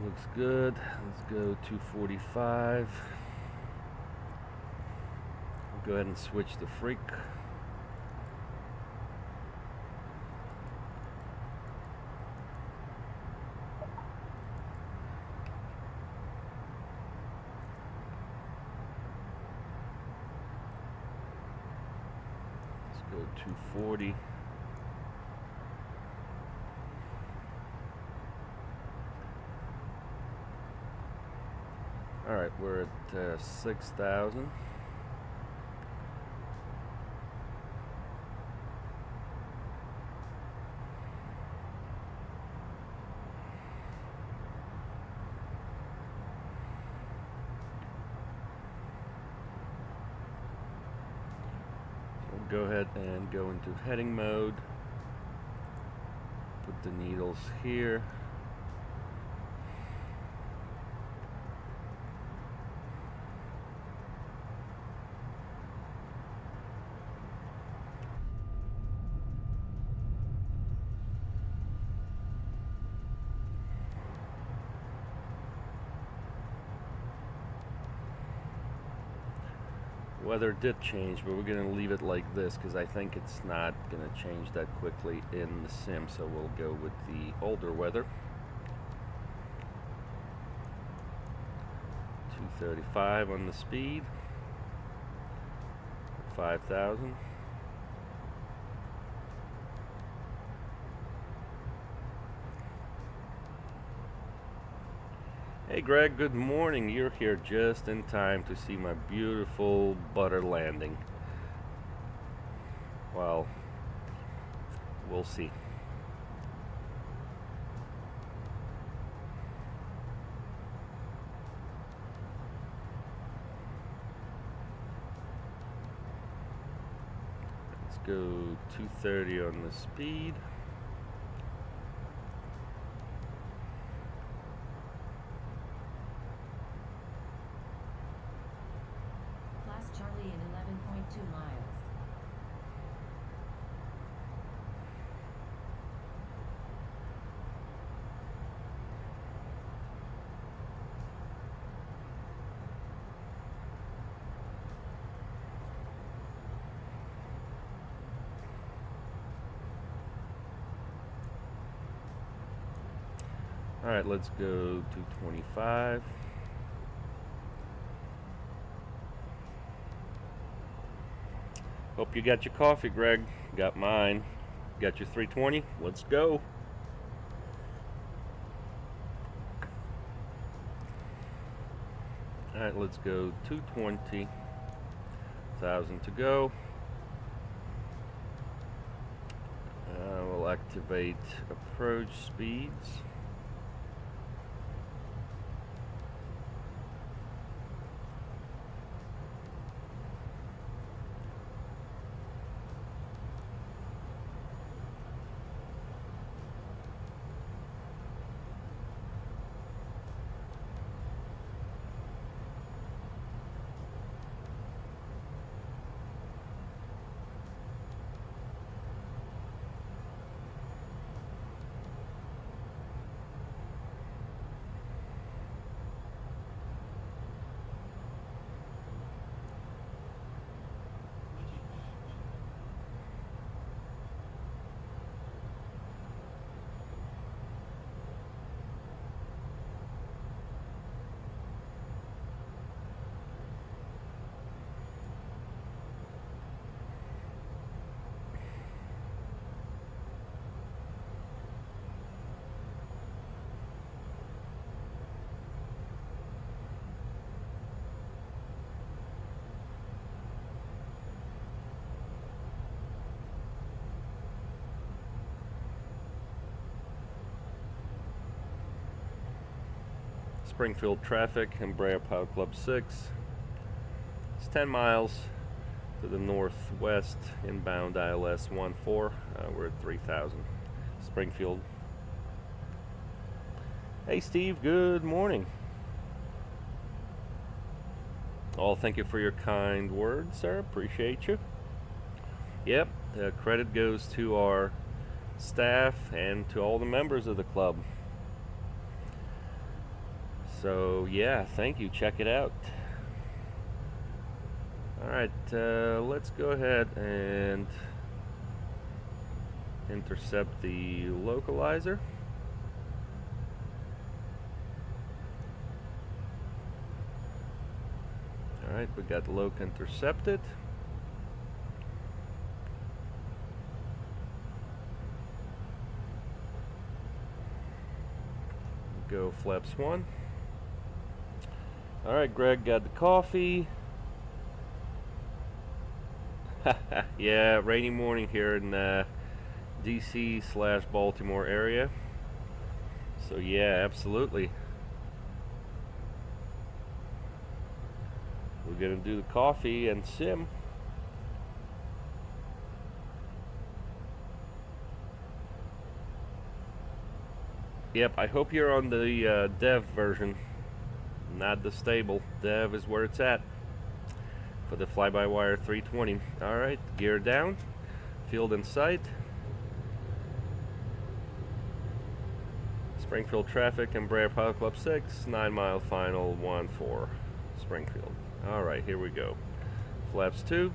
Looks good. Let's go 245. We'll go ahead and switch the freak. Go 240. All right, we're at 6,000. Go ahead and go into heading mode. Put the needles here. Weather did change, but we're going to leave it like this because I think it's not going to change that quickly in the sim, so we'll go with the older weather. 235 on the speed, 5,000. Hey Greg, good morning. You're here just in time to see my beautiful butter landing. Well, we'll see. Let's go 230 on the speed. Charlie in 11.2 miles. All right, let's go 225. Hope you got your coffee, Greg. Got mine. Got your 320? Let's go. All right, let's go 220. 1,000 to go. We'll activate approach speeds. Springfield traffic, Embraer Pilot Club 6. It's 10 miles to the northwest, inbound ILS 14. We're at 3,000. Springfield. Hey Steve, good morning. All, thank you for your kind words, sir. Appreciate you. Yep, credit goes to our staff and to all the members of the club. So yeah, thank you. Check it out. Alright, let's go ahead and intercept the localizer. Alright, we got loc intercepted. Go flaps 1. Alright, Greg got the coffee. Yeah, rainy morning here in DC/Baltimore area. So yeah, absolutely. We're gonna do the coffee and sim. Yep, I hope you're on the dev version, not the stable. Dev is where it's at for the fly-by-wire 320. Alright, gear down, field in sight. Springfield traffic, Embraer Pilot Club 6, 9 mile final, 14, Springfield. Alright, here we go. Flaps 2.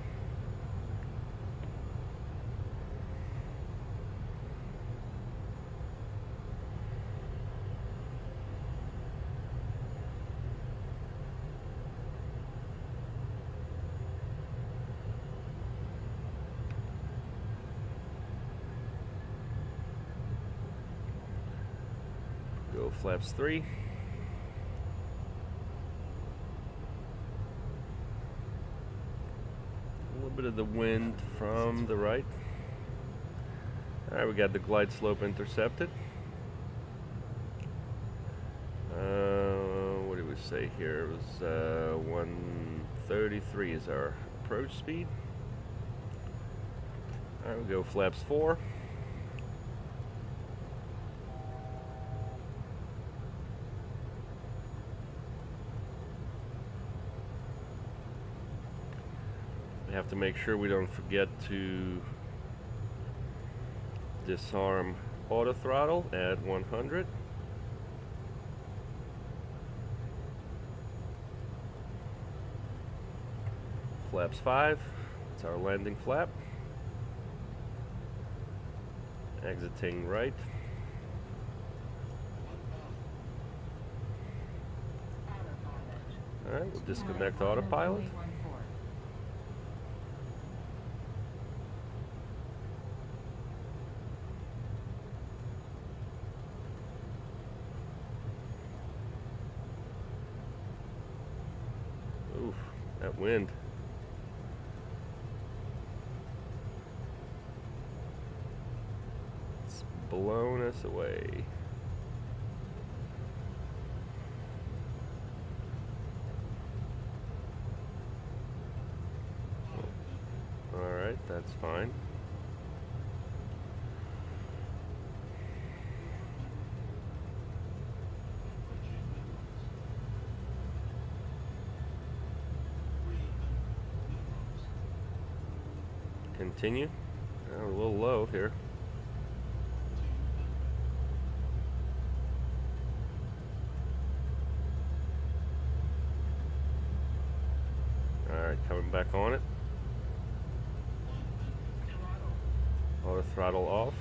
Go flaps 3. A little bit of the wind from the right. Alright, we got the glide slope intercepted. What do we say here? It was 133 is our approach speed. Alright, we go flaps 4. We have to make sure we don't forget to disarm auto throttle at 100. Flaps 5, it's our landing flap. Exiting right. Alright, we'll disconnect autopilot. Oof, that wind. It's blown us away. Alright, that's fine. Continue. Oh, a little low here. Alright, coming back on it. Auto throttle off.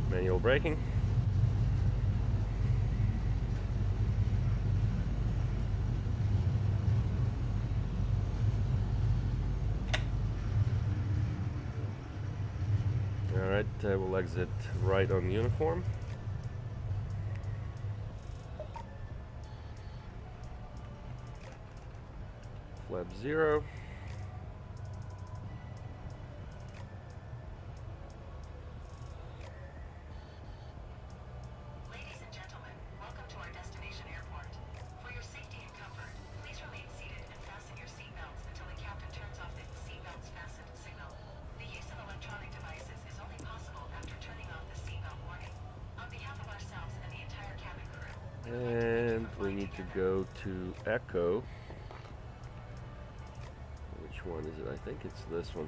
Manual braking. Alright, we'll exit right on uniform. Sub-Zero. Ladies and gentlemen, welcome to our destination airport. For your safety and comfort, please remain seated and fasten your seatbelts until the captain turns off the seatbelts fastened signal. The use of electronic devices is only possible after turning off the seatbelt warning. On behalf of ourselves and the entire cabin crew, And we need to go to Echo. Which one is it? I think it's this one.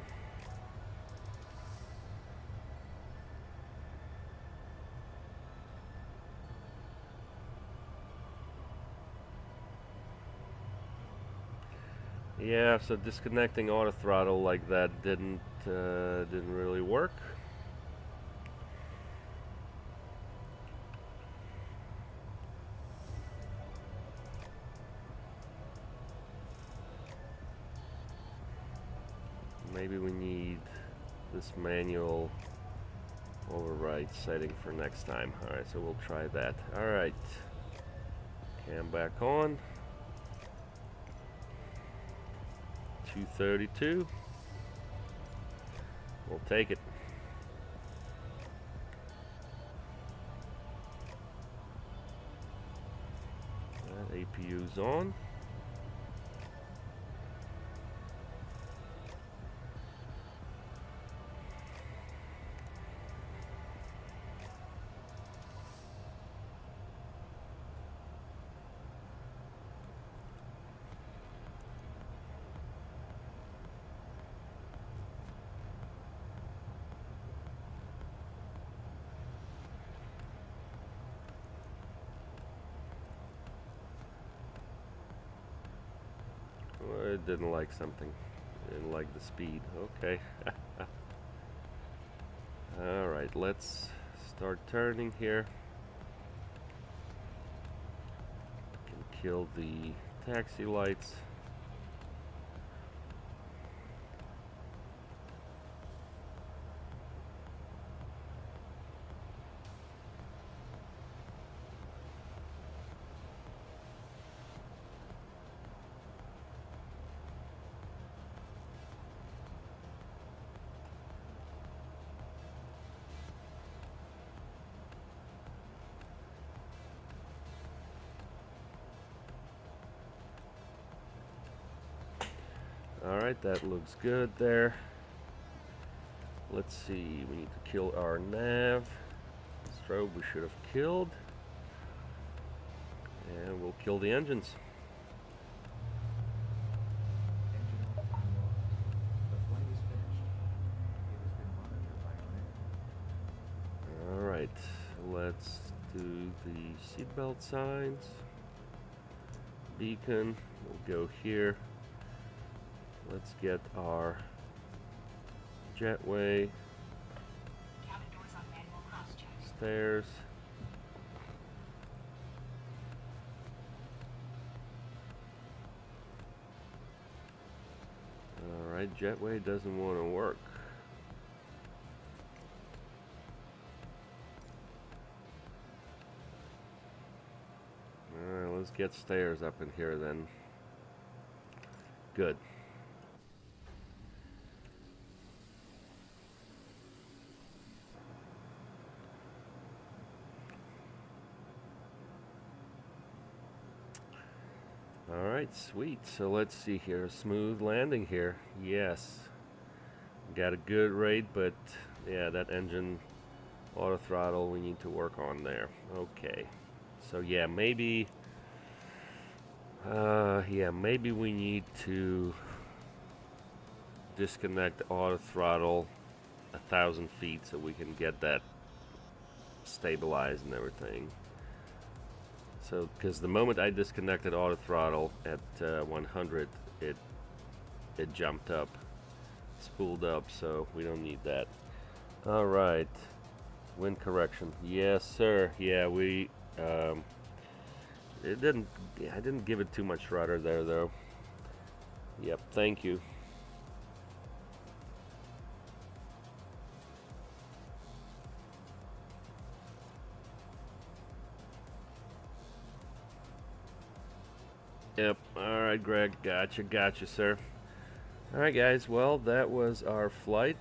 Yeah, so disconnecting auto throttle like that didn't really work. Maybe we need this manual override setting for next time. Alright, so we'll try that. Alright. Cam back on. 232. We'll take it. That APU's on. It didn't like something. Didn't like the speed. Okay. Alright, let's start turning here. Can kill the taxi lights. Alright, that looks good there. Let's see, we need to kill our nav. Strobe we should have killed. And we'll kill the engines. Engine off and lost. The flight is finished. It has been monitored by OnAir. Alright, let's do the seatbelt signs. Beacon, we'll go here. Let's get our jetway, cabin doors on manual cross-check. stairs. Alright, jetway doesn't want to work. Alright, let's get stairs up in here then. Good. Alright, sweet. So let's see here. Smooth landing here. Yes. Got a good rate, but yeah, that engine auto throttle we need to work on there. Okay. So yeah, maybe maybe we need to disconnect auto throttle 1,000 feet so we can get that stabilized and everything. So, because the moment I disconnected auto throttle at 100, it jumped up, spooled up, so we don't need that. All right, wind correction. Yes, sir. Yeah, we. It didn't. Yeah, I didn't give it too much rudder there, though. Yep. Thank you. Yep. Alright, Greg. Gotcha, sir. Alright, guys. Well, that was our flight.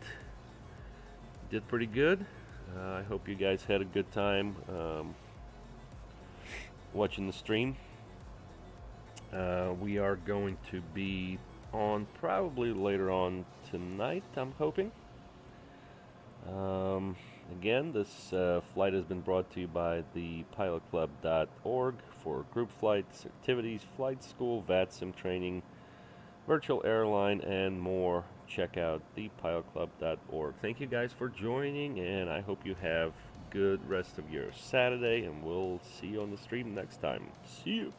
Did pretty good. I hope you guys had a good time watching the stream. We are going to be on probably later on tonight, I'm hoping. Again, this flight has been brought to you by the pilotclub.org for group flights, activities, flight school, VATSIM training, virtual airline, and more. Check out thepilotclub.org. Thank you guys for joining, and I hope you have good rest of your Saturday, and we'll see you on the stream next time. See you.